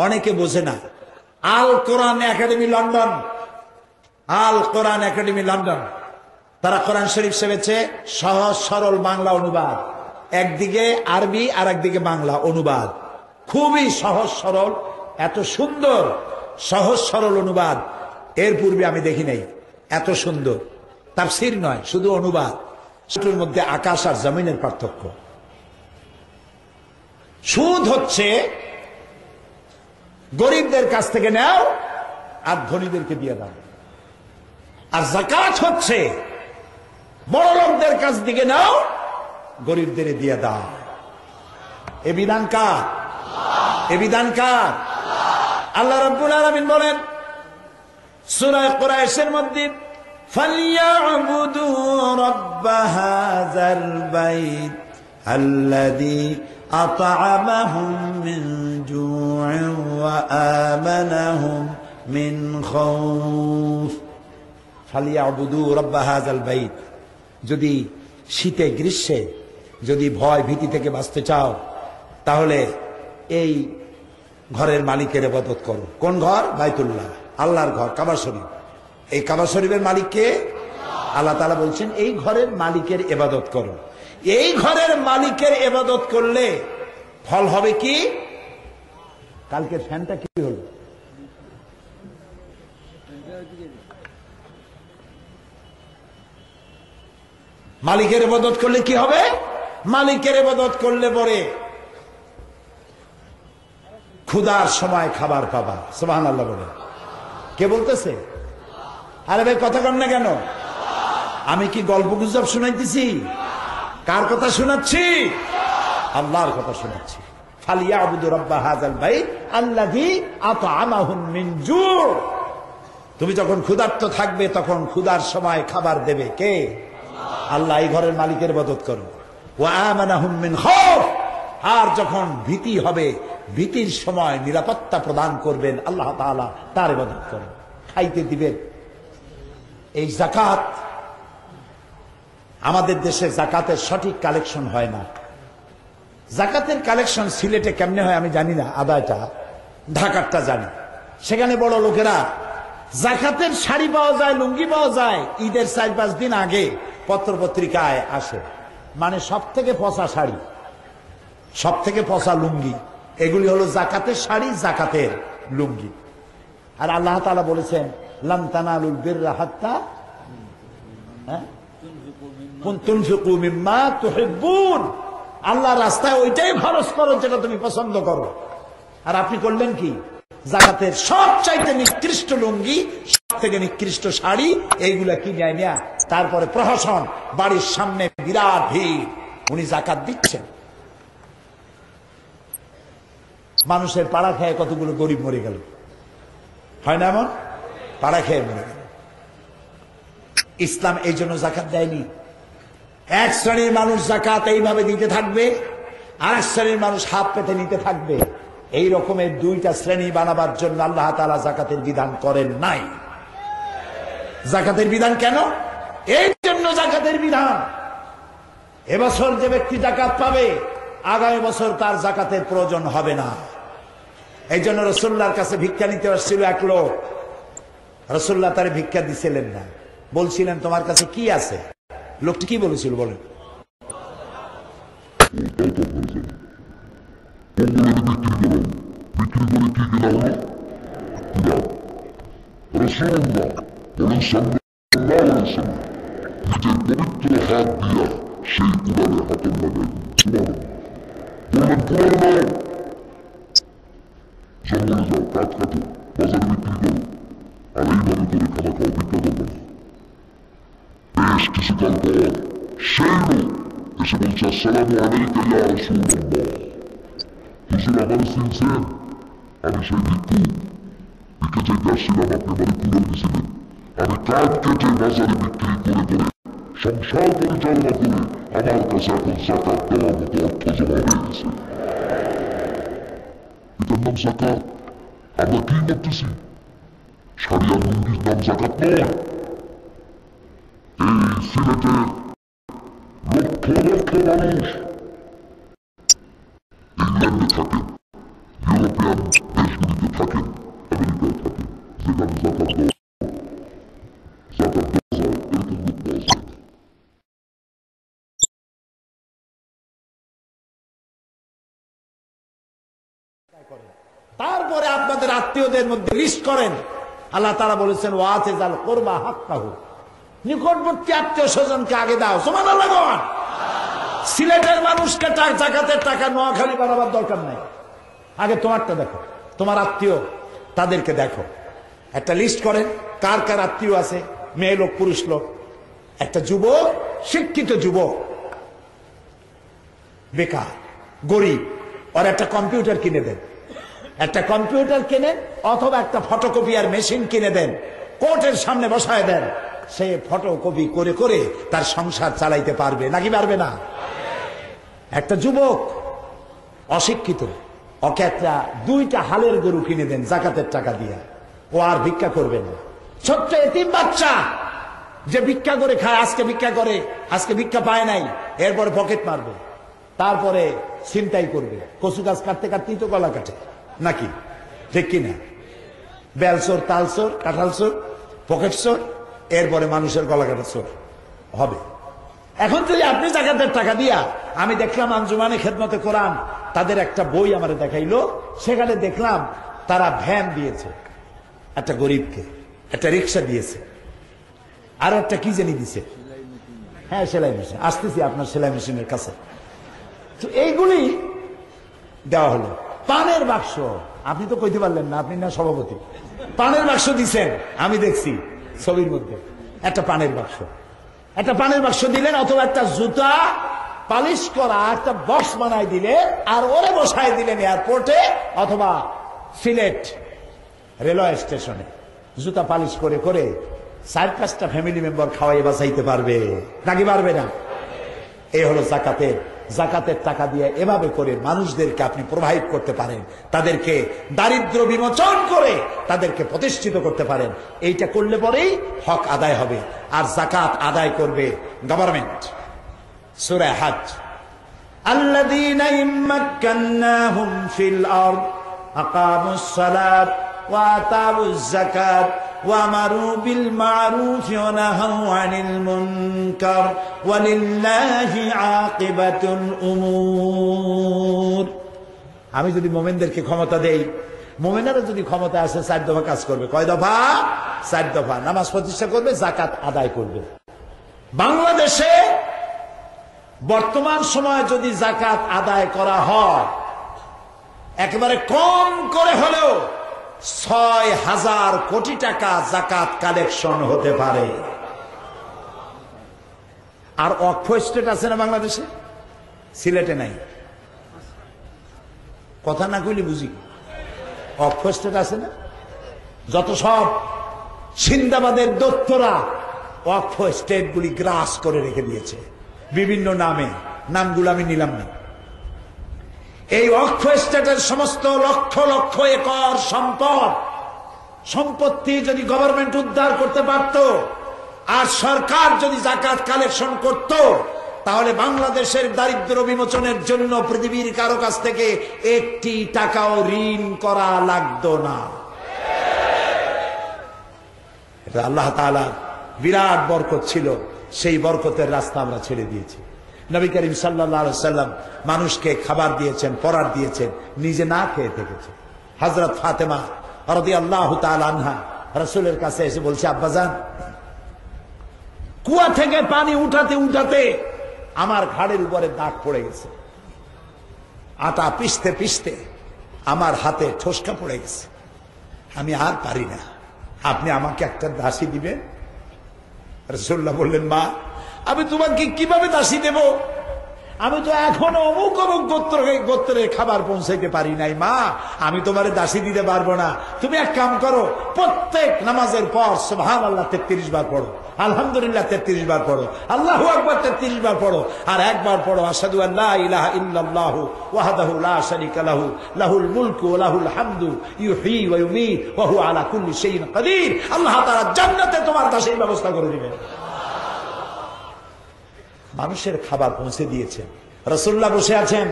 অনেকে বোঝে না। আল কোরআন একাডেমি লন্ডন, আল কোরআন একাডেমি লন্ডন, তারা কোরআন শরীফ সেবেছে সহজ সরল বাংলা অনুবাদ। একদিকে আরবি আর একদিকে বাংলা অনুবাদ, খুবই সহজ সরল, এত সুন্দর সহজ সরল অনুবাদ এর পূর্বে আমি দেখি নাই। এত সুন্দর তাফসীর নয়, শুধু অনুবাদ। সেটার মধ্যে আকাশ আর জমিনের পার্থক্য। সুদ হচ্ছে গরিবদের কাছ থেকে নাও আর ধনীদেরকে দিয়ে দাও, আর যাকাত হচ্ছে বড় লোকদের কাছ থেকে নাও, গরিবদের দিয়ে দাও। এ বিধান কার? এ বিধান কার? আল্লাহ রাব্বুল আলামিন বলেন সূরা কুরাইশের মধ্যে, ফালিয়াবুদু রাব্ব হাযাল বাইত আল্লাযী আত'আমাহুম মিন জু'ইন ওয়া আমানাহুম মিন খাউফ। ফালিয়াবুদু রাব্ব হাযাল বাইত, যদি শীতে গ্রীষ্মে যদি ভয় ভীতি থেকে বাঁচতে চাও, তাহলে এই ঘরের মালিকের ইবাদত করো। কোন ঘর? বাইতুল্লাহ, আল্লাহর ঘর, কাবা শরীফ। এই কাবা শরীফের মালিককে আল্লাহ তাআলা বলছেন, এই ঘরের মালিকের ইবাদত করো। এই ঘরের মালিকের ইবাদত করলে ফল হবে কি? কালকের ফ্যানটা কি হলো? মালিকের ইবাদত করলে কি হবে? মালিকের ইবাদত করলে পরে ক্ষুধার সময় খাবার পাবা। সুবহানাল্লাহ বলে। কে বলতেছে? আরে ভাই কথা কন না কেন? আমি কি গল্প গুজব শোনাইতেছি? কার কথা শোনাচ্ছি? আল্লাহর কথা শোনাচ্ছি। ফালিয়াবুদু রাব্ব হাযাল বাইত আল্লাযী আত'আমাহুম মিন জু'। তুমি যখন ক্ষুধার্ত থাকবে তখন ক্ষুধার সময় খাবার দেবে কে? আল্লাহ। এই ঘরের মালিকের ইবাদত করো। ওয়া আমানাহুম মিন খাউফ। আর যখন ভীতি হবে, ভীতির সময় নিরাপত্তা প্রদান করবেন আল্লাহ তাআলা, তার ইবাদত করো। খাইতে দিবেন। এই যাকাত, আমাদের দেশে যাকাতের সঠিক কালেকশন হয় না। যাকাতের কালেকশন সিলেটে কেমনে হয় আমি জানি না, আদায়টা ঢাকারটা জানি। সেখানে বড় লোকেরা যাকাতের শাড়ি পাওয়া যায়, লুঙ্গি পাওয়া যায় ঈদের 4-5 দিন আগে পত্র পত্রিকায় আসে। মানে সব থেকে পচা শাড়ি, সব থেকে পচা লুঙ্গি, এগুলি হলো যাকাতের শাড়ি, যাকাতের লুঙ্গি। আর আল্লাহ তাআলা বলেছেন লান তানালুল বিররা হাত্তা তুনফিকু মিম্মা তুহিব্বুন। আল্লাহর রাস্তায় ওইটাই খরচ করো যেটা তুমি পছন্দ করো। আর আপনি করলেন কি? যাকাতের সবচাইতে নিকৃষ্ট লুঙ্গি, সব থেকে নিকৃষ্ট শাড়ি, এইগুলা কি যায় না। তারপরে প্রহসন, বাড়ির সামনে বিরাট ভিড়, উনি যাকাত দিচ্ছেন। মানুষের পাড়া খেয়ে কতগুলো গরিব মরে গেল, হয় না এমন? পাড়া খেয়ে মরে গেল। ইসলাম এই জন্য যাকাত দেয়নি। এক শ্রেণীর মানুষ যাকাত এইভাবে দিতে থাকবে, আর এক শ্রেণীর মানুষ হাত পেতে নিতে থাকবে। এই রকমের দুইটা শ্রেণী বানাবার জন্য আল্লাহ তাআলা যাকাতের বিধান করেন নাই। যাকাতের বিধান কেন? এই জন্য যাকাতের বিধান, এবছর যে ব্যক্তি যাকাত পাবে আগামী বছর তার যাকাতের প্রয়োজন হবে না। এই জন্য রাসূলুল্লাহর কাছে ভিক্ষা নিতে আসছিল এক লোক। রাসূলুল্লাহ তারে ভিক্ষা দিছিলেন না, বলছিলেন তোমার কাছে কি আছে? লোকটি কি বলেছিল বলেন? বেশ কিছুকাল পর সেই লোক এসে বলছে আসসালামু আলাইকা ইয়া রাসূলুল্লাহ। হুজুর আমার চিনছেন? আমি সেই ভিক্ষু, ভিক্ষা চাইতে আসছিলাম, আপনি আমারে কুড়াল দিয়েছিলেন। আমি কাঠ কেটে বাজারে বিক্রি করে করে সংসার পরিচালনা করে আমার কাছে এখন যাকাত দেওয়ার মতো অর্থ জমা হয়ে গেছে। এটার নাম যাকাত? আমরা কি করতেছি? শাড়ি আর লুঙ্গির নাম যাকাত নয়। এই সিলেটে লক্ষ লক্ষ মানুষ ইংল্যান্ডে থাকেন, ইউরোপিয়ান দেশগুলিতে থাকেন, আমেরিকায় থাকেন, যেখানে যাকাত দেওয়া যায়, এরকম লোক পাওয়া যায় না। তারপরে আপনাদের আত্মীয়দের মধ্যে লিস্ট করেন। আল্লাহ তাআলা বলেছেন ওয়াতিজাল কুরবা হাক্কাহু, নিকটবর্তী আত্মীয় স্বজনকে আগে দাও। সুবহানাল্লাহ। সিলেটের মানুষকে যাকাতের টাকা নোয়াখালী বানাবার দরকার নাই, আগে তোমারটা দেখো, তোমার আত্মীয় তাদেরকে দেখো। একটা লিস্ট করেন কার কার আত্মীয় আছে, মেয়ে লোক পুরুষ লোক। একটা যুবক, শিক্ষিত যুবক, বেকার, গরিব, আর একটা কম্পিউটার কিনে দেন। একটা কম্পিউটার কিনেন অথবা একটা ফটোকপিয়ার মেশিন কিনে দেন, কোর্টের সামনে বসায় দেন। সে ফটোকপি করে করে তার সংসার চালাইতে পারবে নাকি পারবে না? একটা যুবক অশিক্ষিত, ওকে একটা 2টা হালের গরু কিনে দেন যাকাতের টাকা দিয়ে, ও আর ভিক্ষা করবে না। ছোট্ট এতিম বাচ্চা যে ভিক্ষা করে খায়, আজকে ভিক্ষা করে, আজকে ভিক্ষা পায় নাই, এরপরে পকেট মারবে, তারপরে ছিনতাই করবে। কচু গাছ কাটতে কাটতেই তো গলা কাটে নাকি, ঠিক কিনা? বেলচোর, তালচোর, কাঁঠাল চোর, পকেট চোর, এরপরে মানুষের গলা কাটা চোর হবে। এখন যদি আপনি যাকাতের টাকা দিয়া, আমি দেখলাম আঞ্জুমানে খেদমতে কোরআন তাদের একটা বই আমার দেখাইলো, সেখানে দেখলাম তারা ভ্যান দিয়েছে একটা গরিবকে, একটা রিক্সা দিয়েছে, আর একটা কি জানি দিছে, হ্যাঁ, সেলাই মেশিন, আসতেছি আপনার সেলাই মেশিনের কাছে। তো এইগুলি দেওয়া হলো। পানের বাক্স, আপনি তো কইতে পারলেন না, আপনি না সভাপতি। পানের বাক্স দিছেন, আমি দেখছি ছবির মধ্যে একটা পানের বাক্স, একটা পানের বাক্স দিলেন, অথবা একটা জুতা পালিশ করা একটা বক্স বানাই দিলেন, আর ওরে বসায় দিলেন এয়ারপোর্টে অথবা সিলেট রেলওয়ে স্টেশনে। জুতা পালিশ করে করে 4-5টা ফ্যামিলি মেম্বার খাওয়াই বাঁচাইতে পারবে নাকি পারবে না? এই হলো জাকাতের। জাকাতের টাকা দিয়ে এভাবে করে মানুষদেরকে আপনি প্রোভাইড করতে পারেন, তাদেরকে দারিদ্র বিমোচন করে তাদেরকে প্রতিষ্ঠিত করতে পারেন। এইটা করলে পরেই হক আদায় হবে। আর জাকাত আদায় করবে গভর্নমেন্ট। সূরা হজ, আল্লাযীনা ইম্মাক্কান্নাহুম ফিল আরদ আকামুস সালাত ওয়া আতাউজ যাকাত وَأَمَرُوا بِالْمَعْرُوفِ وَنَهَوْا عَنِ الْمُنكَرِ وَلِلَّهِ عَاقِبَةُ الْأُمُورِ। আমি যদি মোমেনদেরকে ক্ষমতা দেই, মোমেনারা যদি ক্ষমতা আসে 4 দফা কাজ করবে। কয় দফা? 4 দফা। নামাজ প্রতিষ্ঠা করবে, জাকাত আদায় করবে। বাংলাদেশে বর্তমান সময়ে যদি জাকাত আদায় করা হয়, একেবারে কম করে হলেও 6,000 কোটি টাকা জাকাত কালেকশন হতে পারে। আর ওয়াকফ স্টেট আছে না বাংলাদেশে? সিলেটে নাই। কথা না কইলে বুঝি। ওয়াকফ স্টেট আছে না? যত সব সিন্দাবাদের দত্তরা ওয়াকফ স্টেট গুলি গ্রাস করে রেখে দিয়েছে বিভিন্ন নামে, নামগুলো আমি নিলাম না। এই ওয়াকফ স্টেটের সমস্ত লক্ষ লক্ষ একর সম্পত্তি যদি গভর্নমেন্ট উদ্ধার করতে পারত, আর সরকার যদি জাকাত কালেকশন করত, তাহলে বাংলাদেশের দারিদ্র বিমোচনের জন্য পৃথিবীর কারো কাছ থেকে 1 টাকাও ঋণ করা লাগতো না। এটা আল্লাহ তাআলা বিরাট বরকত ছিল, সেই বরকতের রাস্তা আমরা ছেড়ে দিয়েছি। নবী করিম সাল্লাল্লাহু আলাইহি ওয়াসাল্লাম মানুষকে খাবার দিয়েছেন, পরার দিয়েছেন, নিজে না খেয়ে থেকেছেন। হযরত ফাতেমা রাদিয়াল্লাহু তাআলা আনহা রাসূলের কাছে এসে বলছে, আব্বাজান, কুয়া থেকে পানি উঠাতে উঠাতে আমার ঘাড়ের উপরে দাগ পড়ে গেছে, আটা পিষতে পিষতে আমার হাতে ঠোসকা পড়ে গেছে, আমি আর পারি না, আপনি আমাকে একটা দাসী দিবেন? রাসূলুল্লাহ বললেন, মা, আমি তোমাকে কিভাবে দাসী দেব? আমি তো এখনো অমুক অমুক গোত্রে খাবার পৌঁছাইতে পারি নাই, মা, আমি তোমারে দাসী দিতে পারবো না। তুমি এক কাম করো, প্রত্যেক নামাজের পর সুবহানাল্লাহ 33 বার পড়ো, আলহামদুলিল্লাহ 33 বার পড়ো, আল্লাহু আকবার 33 বার পড়ো, আর একবার পড়ো আশহাদু আল্লা ইলাহা ইল্লাল্লাহু ওয়াহদাহু লা শারীকা লাহু লাহুল মুলকু ওয়া লাহুল হামদু ইউহয়ী ওয়া ইউমীত ওয়া হুয়া আলা কুল্লি শাইইন কাদির। আল্লাহ তাআলা জান্নাতে তোমার দাসীর ব্যবস্থা করে দিবেন। মানুষের খাবার পৌঁছে দিয়েছেন। রাসূলুল্লাহ বসে আছেন,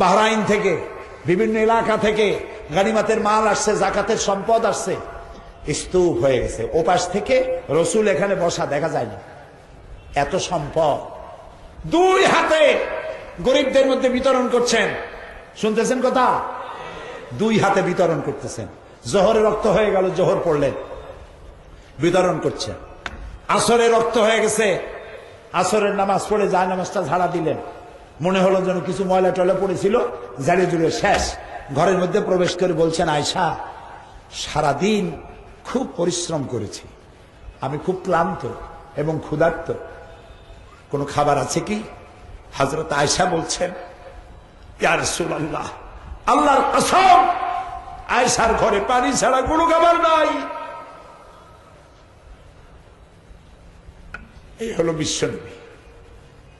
বাহরাইন থেকে বিভিন্ন এলাকা থেকে গনিমতের মাল আসছে, যাকাতের সম্পদ আসছে, স্তূপ হয়ে গেছে। ওপাশ থেকে রাসূল এখানে বসা দেখা যায় না, এত সম্পদ। 2 হাতে গরিবদের মধ্যে বিতরণ করছেন। শুনতেছেন কথা? 2 হাতে বিতরণ করতেছেন। জোহরে রক্ত হয়ে গেল, জোহর পড়লেন, বিতরণ করছেন। আসরে রক্ত হয়ে গেছে, আসরের নামাজ পড়ে যায় নামাজটা ঝাড়া দিলেন, মনে হলো যেন কিছু ময়লা টয়লা পড়েছিল, ঝাড়ে জুড়ে শেষ। ঘরের মধ্যে প্রবেশ করে বলছেন, আয়েশা, সারাদিন খুব পরিশ্রম করেছি, আমি খুব ক্লান্ত এবং ক্ষুধার্ত, কোনো খাবার আছে কি? হযরত আয়েশা বলছেন, ইয়া রাসূলুল্লাহ, আল্লাহর কসম, আয়েশার ঘরে পানি ছাড়া কোনো খাবার নাই। এই হলো বিশ্বনবী,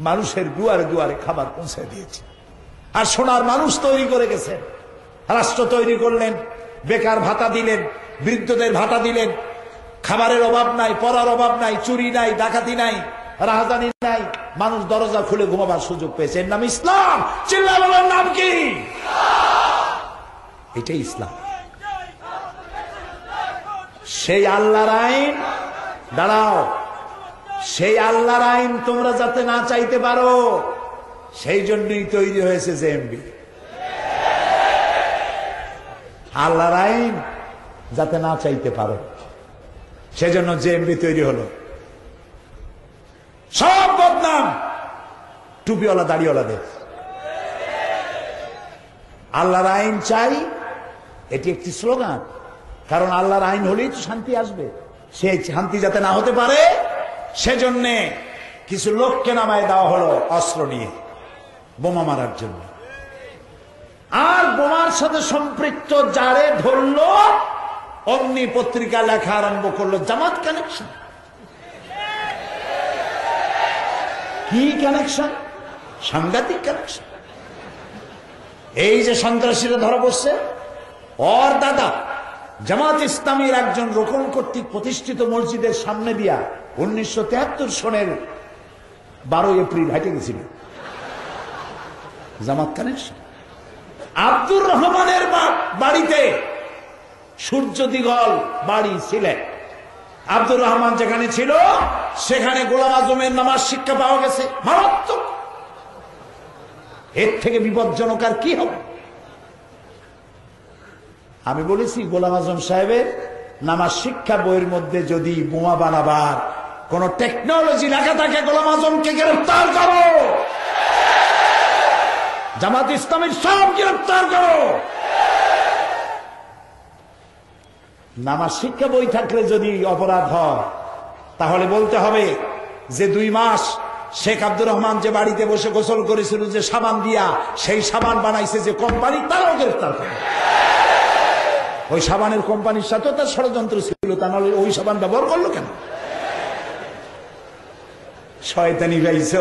মানুষের দুয়ারে দুয়ারে খাবার পৌঁছে দিয়েছে। আর সোনার মানুষ তৈরি করে গেছেন, রাষ্ট্র তৈরি করলেন, বেকার ভাতা দিলেন, বৃদ্ধদের ভাতা দিলেন, খাবারের অভাব নাই, পড়ার অভাব নাই, চুরি নাই, ডাকাতি নাই, রাহাজানি নাই, মানুষ দরজা খুলে ঘুমাবার সুযোগ পেয়েছে। এর নাম ইসলাম। চিল্লায় বলেন, নাম কি? এটাই ইসলাম। সেই আল্লাহর আইন, দাঁড়াও, সেই আল্লাহর আইন তোমরা যাতে না চাইতে পারো, সেই জন্যই তৈরি হয়েছে জেএমবি। আল্লাহর আইন যাতে না চাইতে পারো, সেজন্য জেএমবি তৈরি হলো। সব বদনাম টুপিওয়ালা দাড়িওয়ালাদের। আল্লাহর আইন চাই, এটি একটি স্লোগান। কারণ আল্লাহর আইন হলেই তো শান্তি আসবে। সেই শান্তি যাতে না হতে পারে সেজন্য কিছু লোককে নামায় দেওয়া হলো অস্ত্র নিয়ে বোমা মারার জন্য। আর বোমার সাথে সম্পৃক্ত যারে ধরলো অমনি পত্রিকা লেখা আরম্ভ করলো জামাত কানেকশন। কি কানেকশন? সাংঘাতিক কানেকশন। এই যে সন্ত্রাসীরা ধরা পড়ছে, ওর দাদা জামাত ইসলামীর একজন রোকন কর্তৃক প্রতিষ্ঠিত মসজিদের সামনে দিয়া 1973 সনের 12 এপ্রিল হেঁটে গেছিল। জামাত কানেকশন। আব্দুর রহমানের বাড়িতে সূর্য দিগল বাড়ি সিলেট। আব্দুর রহমান যেখানে ছিল সেখানে গোলাম আজমের নামাজ শিক্ষা পাওয়া গেছে। মারাত্মক। এর থেকে বিপজ্জনক আর কি হবে? আমি বলেছি গোলাম আজম সাহেবের নামাজ শিক্ষা বইয়ের মধ্যে যদি বোমা বানাবার কোন টেকনোলজি লেখা থাকে, গোলাম আজমকে গ্রেফতার করো, জামাত ইসলামের সব গ্রেফতার করো। নামাজ শিক্ষা বই থাকলে যদি অপরাধ হয় তাহলে বলতে হবে যে 2 মাস শেখ আব্দুর রহমান যে বাড়িতে বসে গোসল করেছিল যে সাবান দিয়া, সেই সাবান বানাইছে যে কোম্পানি, তারাও গ্রেফতার করে। ওই সাবানের কোম্পানির সাথেও তার ষড়যন্ত্র ছিল, তা নাহলে ওই সাবান ব্যবহার করলো কেন? শয়তানি গাইছ।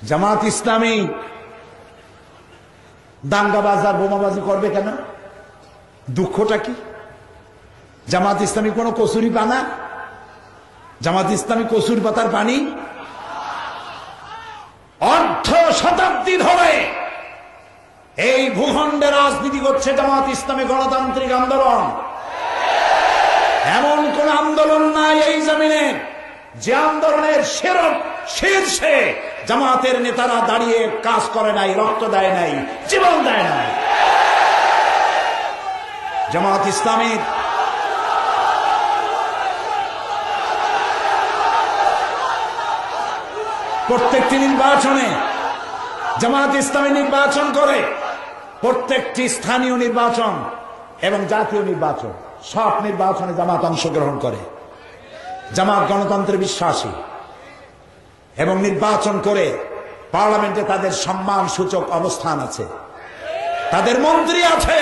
জামাত ইসলামী দাঙ্গাবাজ আর বোমাবাজি করবে কেন? দুঃখটা কি? জামাত ইসলামী কোন কসুরি পানা? জামাত ইসলামী কসুর পাতার পানি? অর্ধ শতাব্দী ধরে এই ভূখণ্ডে রাজনীতি করছে জামাত ইসলামী গণতান্ত্রিক আন্দোলন। এমন কোন আন্দোলন নাই এই জমিনে যে আন্দোলনের শীর্ষে জামাতের নেতারা দাঁড়িয়ে কাজ করে নাই, রক্ত দেয় নাই, জীবন দেয় নাই। জামাত ইসলামীর প্রত্যেকটি নির্বাচনে জামাত ইসলামী নির্বাচন করে, প্রত্যেকটি স্থানীয় নির্বাচন এবং জাতীয় নির্বাচন, সব নির্বাচনে জামাত অংশগ্রহণ করে। জামাত গণতন্ত্রে বিশ্বাসী এবং নির্বাচন করে পার্লামেন্টে তাদের সম্মান সূচক অবস্থান আছে, তাদের মন্ত্রী আছে।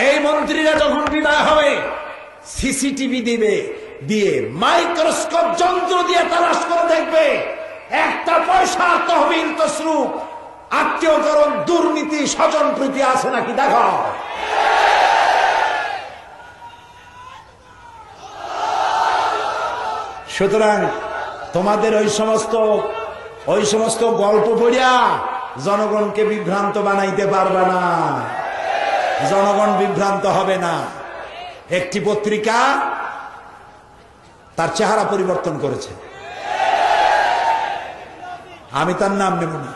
এই মন্ত্রীরা যখন বিদায় হবে সিসিটিভি দিয়ে মাইক্রোস্কোপ যন্ত্র দিয়ে তালাশ করে দেখবে একটা পয়সার তহবিল তসরুপ আত্মীয়করণ দুর্নীতি স্বজন প্রীতি আছে নাকি দেখো। সুতরাং তোমাদের ওই সমস্ত গল্প পড়িয়া জনগণকে বিভ্রান্ত বানাইতে পারবে না। জনগণ বিভ্রান্ত হবে না। একটি পত্রিকা তার চেহারা পরিবর্তন করেছে, আমি তার নাম নেব না।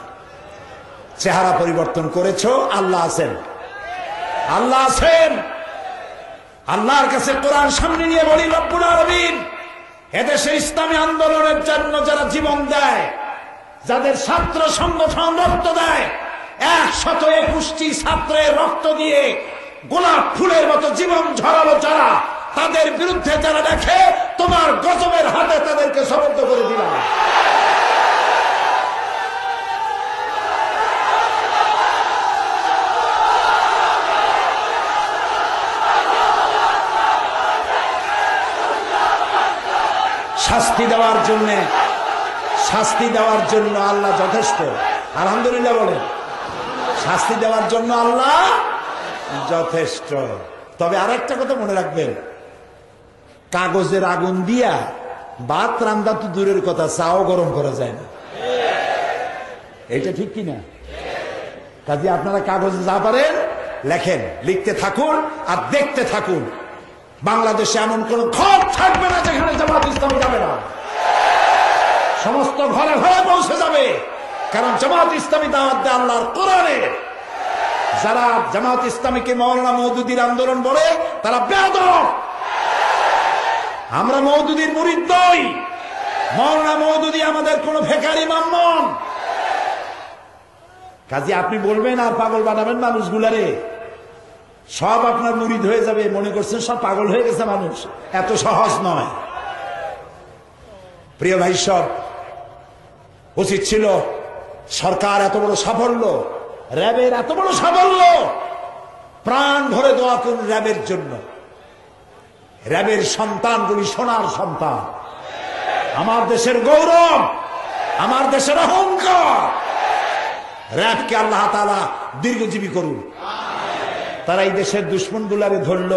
চেহারা পরিবর্তন করেছ, আল্লাহ আছেন, আল্লাহ আছেন। আল্লাহর কাছে কোরআন সামনে নিয়ে বলি, রব্বুল আলামিন এদেশে ইসলামী আন্দোলনের জন্য যারা জীবন দেয়, যাদের ছাত্র সংগঠন রক্ত দেয়, 121টি ছাত্রের রক্ত দিয়ে গোলাপ ফুলের মতো জীবন ঝরালো যারা, তাদের বিরুদ্ধে যারা দেখে তোমার গজবের হাতে তাদেরকে সমর্থ করে দিলাম। শাস্তি দেওয়ার জন্য আল্লাহ যথেষ্ট। আলহামদুলিল্লাহ বলেন। শাস্তি দেওয়ার জন্য আল্লাহ যথেষ্ট। তবে আরেকটা কথা মনে রাখবেন, কাগজের আগুন দিয়া ভাত রান্না তো দূরের কথা, চাও গরম করা যায় না। এটা ঠিক কিনা? কাজে আপনারা কাগজে যা পারেন লেখেন, লিখতে থাকুন আর দেখতে থাকুন। বাংলাদেশে এমন কোন ঘর থাকবে না যেখানে জামাত ইসলামী যাবে না। সমস্ত ঘরে ঘরে পৌঁছে যাবে। কারণ জামাত ইসলামী দাওয়াত দেয় আল্লাহর কোরআনে। যারা জামাত ইসলামীকে মাওলানা মওদুদীর আন্দোলন বলে তারা বেয়াদব, আমরা মওদুদীর মুরিদ নই। মাওলানা মওদুদী আমাদের কোন ফেকারি ইমাম নন। কাজে আপনি বলবেন আর পাগল বানাবেন মানুষগুলারে, সব আপনার মুরিদ হয়ে যাবে, মনে করছেন সব পাগল হয়ে গেছে মানুষ। এত সহজ নয়। প্রিয় ভাই, সব উচিত ছিল সরকার এত বড় সাফল্য, র্যাবের এত বড় সাফল্য, প্রাণ ভরে দোয়া করুন র্যাবের জন্য। র্যাবের সন্তানগুলি সোনার সন্তান, আমার দেশের গৌরব, আমার দেশের অহংকার। র্যাবকে আল্লাহ তাআলা দীর্ঘজীবী করুন। তারা এই দেশের দুশ্মন গুলারে ধরল,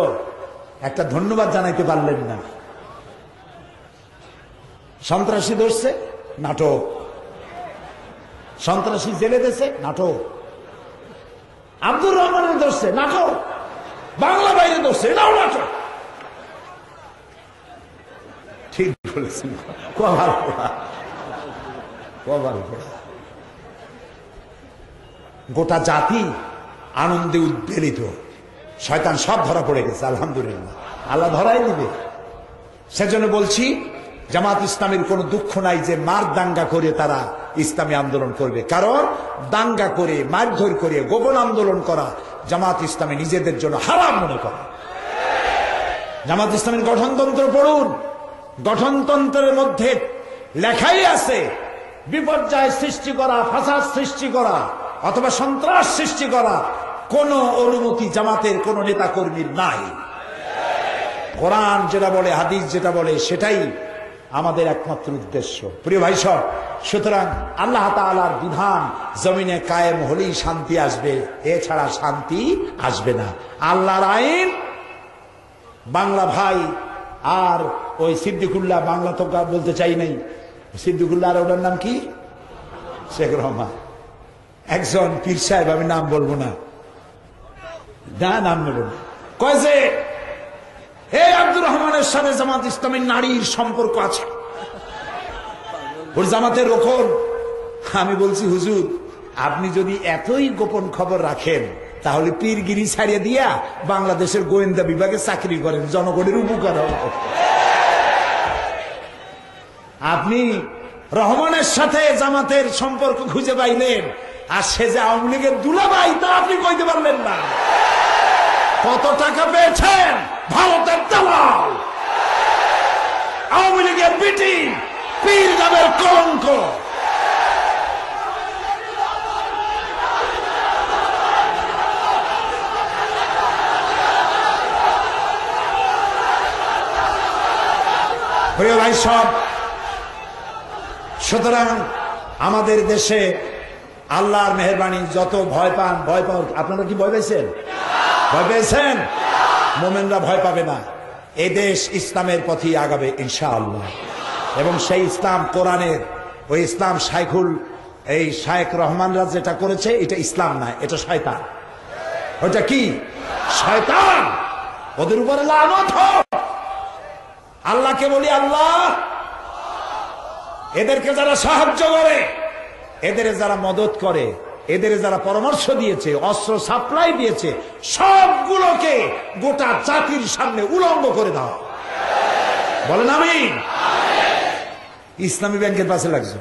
একটা ধন্যবাদ জানাইতে পারলেন না। সন্ত্রাসী ধরছে, নাটক। সন্ত্রাসী জেলে দিয়েছে, নাটক। আব্দুর রহমানের ধরছে, নাটক। বাংলা বাইরে ধরছে, এটাও নাটক। ঠিক বলেছেন। গোটা জাতি আনন্দে উদ্বেলিত। শয়তান সব ধরা পড়ে গেছে, আলহামদুলিল্লাহ। আল্লাহ ধরাই দিবে। সেজন্য বলছি, জামাত ইসলামের কোনো দুঃখ নাই যে মার দাঙ্গা করে তারা ইসলামী আন্দোলন করবে। কারণ দাঙ্গা করে, মারধর করে, গোপন আন্দোলন করা জামাত ইসলামী নিজেদের জন্য হারাম মনে করে। জামাত ইসলামের গঠনতন্ত্র পড়ুন। গঠনতন্ত্রের মধ্যে লেখাই আছে, বিপর্যয় সৃষ্টি করা, ফাসাদ সৃষ্টি করা অথবা সন্ত্রাস সৃষ্টি করা কোন অনুমতি জামাতের কোন নেতা কর্মীর নাই। কোরআন যেটা বলে, হাদিস যেটা বলে, সেটাই আমাদের একমাত্র উদ্দেশ্য। প্রিয় ভাই সব, সুতরাং আল্লাহ তাআলার বিধান জমিনে কায়েম হলেই শান্তি আসবে, এছাড়া শান্তি আসবে না। আল্লাহর আইন, বাংলা ভাই আর ওই সিদ্দিকুল্লাহ, বাংলা তো বলতে চাই নাই, সিদ্দিকুল্লাহ আর ওটার নাম কি, শেখ রহমান, একজন পীর সাহেব, আমি নাম বলবো না, নাম নেব না, কয় যে এই আব্দুর রহমানের সাথে জামাত ইসলামের নারীর সম্পর্ক আছে, ওর জামাতের রোকন। আমি বলছি, হুজুর আপনি যদি এতই গোপন খবর রাখেন তাহলে পীরগিরি ছাড়িয়ে দিয়া বাংলাদেশের গোয়েন্দা বিভাগে চাকরি করেন, জনগণের উপকার হবে। আপনি রহমানের সাথে জামাতের সম্পর্ক খুঁজে পাইলেন, আর সে যে আওয়ামী লীগের দুলাভাই তা আপনি কইতে পারলেন না। কত টাকা পেয়েছেন? ভারতের দালাল, আওয়ামী লীগের বিটি, পীর নামের কলঙ্ক। প্রিয় ভাই সব, সুতরাং আমাদের দেশে আল্লাহর মেহেরবানি, যত ভয় পান, ভয় পান। আপনারা কি ভয় পেয়েছেন? ভয় পেয়েছেন? মোমেনরা ভয় পাবে না। এই দেশ ইসলামের পথেই আগাবে ইনশাআল্লাহ। এবং সেই ইসলাম কোরআনের, ওই ইসলাম এই শায়েখ রহমানরা যেটা করেছে, এটা ইসলাম নয়, এটা শয়তান। ওটা কি? শয়তান। ওদের উপরে লানত হোক। আল্লাহকে বলি, আল্লাহ এদেরকে যারা সাহায্য করে, এদের যারা মদত করে, এদের যারা পরামর্শ দিয়েছে, অস্ত্র সাপ্লাই দিয়েছে, সবগুলোকে গোটা জাতির সামনে উলঙ্গ করে দাও। বলেন আমিন। ইসলামী ব্যাংকের পাশে লাগছে,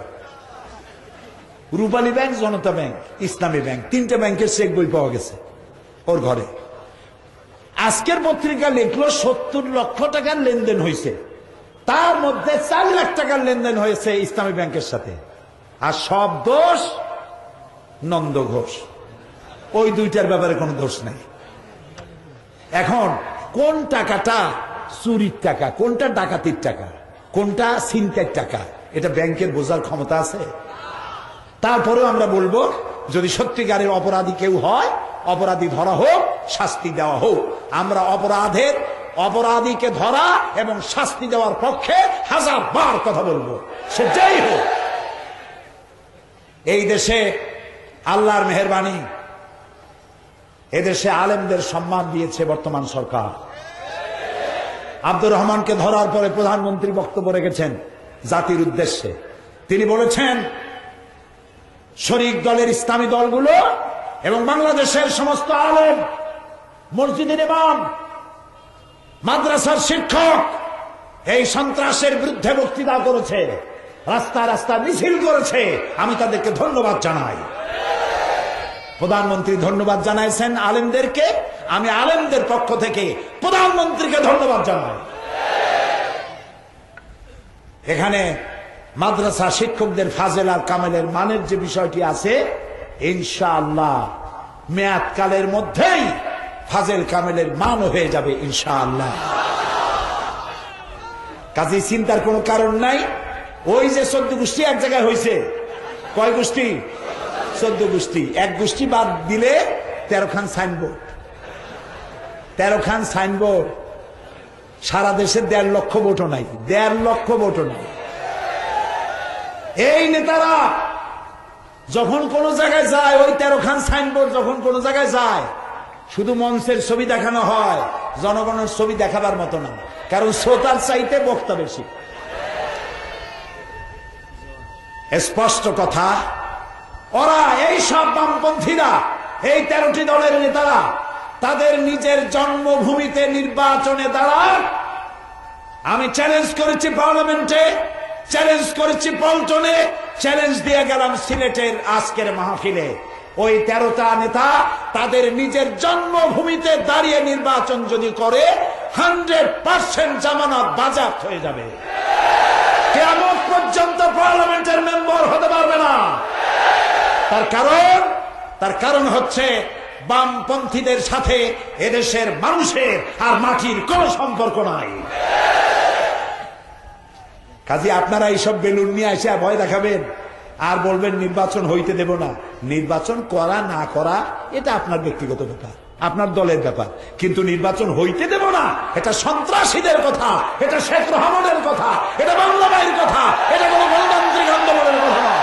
রূপালী ব্যাংক, জনতা ব্যাংক, ইসলামী ব্যাংক, তিনটা ব্যাংকের চেক বই পাওয়া গেছে ওর ঘরে। আজকের পত্রিকা লিখলো 70 লক্ষ টাকার লেনদেন হয়েছে, তার মধ্যে 4 লাখ টাকার লেনদেন হয়েছে ইসলামী ব্যাংকের সাথে। আর সব দোষ নন্দ ঘোষ, ওই দুইটার ব্যাপারে কোনো দোষ নাই। এখন কোন টাকাটা চুরির টাকা, কোনটা ডাকাতির টাকা, কোনটা ছিনতাইয়ের টাকা, এটা ব্যাংকের বোঝার ক্ষমতা আছে? তারপরেও আমরা বলবো, যদি সত্যিকারের অপরাধী কেউ হয়, অপরাধী ধরা হোক, শাস্তি দেওয়া হোক। আমরা অপরাধীকে ধরা এবং শাস্তি দেওয়ার পক্ষে 1000 কথা বলবো, সে যাই হোক। এই দেশে আল্লাহর মেহেরবানি, এদেশে আলেমদের সম্মান দিয়েছে বর্তমান সরকার। আব্দুর রহমানকে ধরার পরে প্রধানমন্ত্রী বক্তব্য রেখেছেন জাতির উদ্দেশ্যে। তিনি বলেছেন, শরিক দলের ইসলামী দলগুলো এবং বাংলাদেশের সমস্ত আলেম, মসজিদের ইমাম, মাদ্রাসার শিক্ষক, এই সন্ত্রাসের বিরুদ্ধে বক্তৃতা করেছে, রাস্তা রাস্তা মিছিল করেছে, আমি তাদেরকে ধন্যবাদ জানাই। প্রধানমন্ত্রী ধন্যবাদ জানাইছেন আলেমদেরকে, আমি আলেমদের পক্ষ থেকে প্রধানমন্ত্রীকে ধন্যবাদ জানাই। এখানে মাদ্রাসা শিক্ষকদের ফাজেল আর কামেলের মানের যে বিষয়টি আছে, ইনশাআল্লাহ মেয়াদকালের মধ্যেই ফাজেল কামেলের মান হয়ে যাবে ইনশাআল্লাহ। কাজে চিন্তার কোনো কারণ নাই। ওই যে 14 গোষ্ঠী এক জায়গায় হয়েছে, কয় গোষ্ঠী? 14 গোষ্ঠী। এক গোষ্ঠী বাদ দিলে 13 খান সাইনবোর্ড, 13 খান সাইনবোর্ড। সারা দেশে 1.5 লক্ষ ভোটও নাই, 1.5 লক্ষ ভোটও নাই। এই নেতারা যখন কোন জায়গায় যায়, ওই 13 খান সাইনবোর্ড যখন কোন জায়গায় যায়, শুধু মঞ্চের ছবি দেখানো হয়, জনগণের ছবি দেখাবার মতো না, কারণ শ্রোতার চাইতে বক্তা বেশি। স্পষ্ট কথা, ওরা এই সব বামপন্থীরা, এই 13টি দলের নেতারা তাদের নিজের জন্মভূমিতে নির্বাচনে দাঁড়ান। আমি চ্যালেঞ্জ করেছি পার্লামেন্টে, চ্যালেঞ্জ করেছি পল্টনে, চ্যালেঞ্জ দিয়ে গেলাম সিলেটের আজকের মাহফিলে। ওই 13টা নেতা তাদের নিজের জন্মভূমিতে দাঁড়িয়ে নির্বাচন যদি করে, 100% জামানত বাজেয়াপ্ত হয়ে যাবে। কিয়ামত পর্যন্ত পার্লামেন্টের মেম্বার হতে পারবে না। তার কারণ হচ্ছে বামপন্থীদের সাথে এদেশের মানুষের আর মাটির কোনো সম্পর্ক নাই। কাজে আপনারা এইসব বেলুন নিয়ে এসে ভয় দেখাবেন আর বলবেন নির্বাচন হইতে দেব না। নির্বাচন করা না করা এটা আপনার ব্যক্তিগত ব্যাপার, আপনার দলের ব্যাপার, কিন্তু নির্বাচন হইতে দেব না এটা সন্ত্রাসীদের কথা, এটা শেখ রহমানের কথা, এটা বাংলা ভাইয়ের কথা, এটা কোনো গণতান্ত্রিক আন্দোলনের কথা না।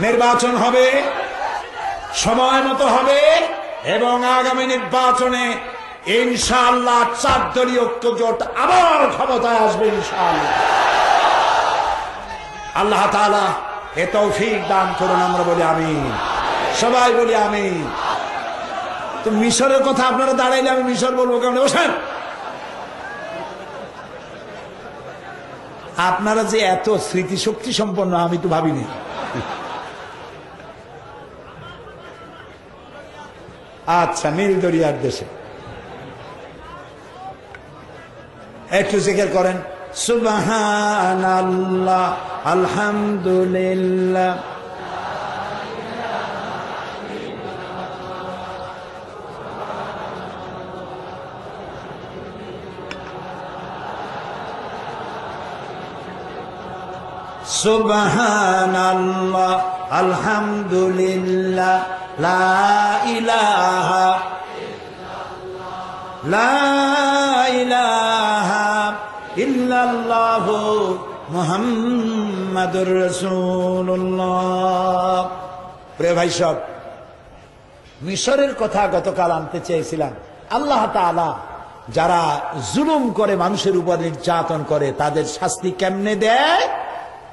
নির্বাচন হবে, সময় মতো হবে, এবং আগামী নির্বাচনে ইনশাআল্লাহ 4 দলীয় ঐক্যজোট আবার ক্ষমতায় আসবে ইনশাআল্লাহ। আল্লাহ তাআলা এ তৌফিক দান করুন, আমরা বলি আমিন, সবাই বলি আমিন। তো মিশরের কথা আপনারা দাঁড়াইলে আমি মিশর বলবো কেমন? বসেন। আপনারা যে এত স্মৃতিশক্তি সম্পন্ন আমি তো ভাবিনি। আচ্ছা, নীল দরিয়ার দেশে একটু জিকির করেন, সুবহানাল্লাহ, আলহামদুলিল্লাহ, সুবহানাল্লাহ, আলহামদুলিল্লাহ, লা ইলাহা ইল্লাল্লাহু মুহাম্মাদুর রাসূলুল্লাহ। প্রিয় ভাই সব, মিশরের কথা গতকাল আনতে চেয়েছিলাম। আল্লাহ তাআলা যারা জুলুম করে, মানুষের উপর নির্যাতন করে, তাদের শাস্তি কেমনে দেয়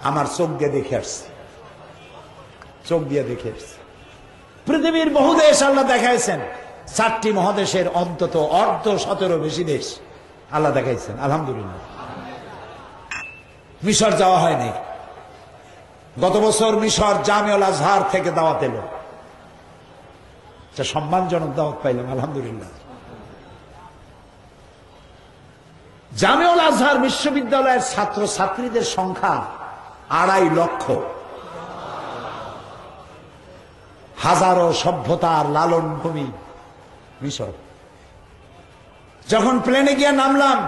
আমার চোখ দিয়ে দেখে আসছে, চোখ দিয়ে দেখে আসছে। পৃথিবীর বহু দেশ আল্লাহ দেখাইছেন, 4টি মহাদেশের অন্তত 17 বেশি দেশ আল্লাহ দেখাইছেন, আলহামদুলিল্লাহ। মিশর যাওয়া হয়নি। গত বছর মিশর জামিউল আজহার থেকে দাওয়াত এলো, সম্মানজনক দাওয়াত পাইলাম, আলহামদুলিল্লাহ। জামিউল আজহার বিশ্ববিদ্যালয়ের ছাত্র ছাত্রীদের সংখ্যা 2.5 লক্ষ। হাজারো সভ্যতার লালন ভূমি মিশর। যখন প্লেনে গিয়ে নামলাম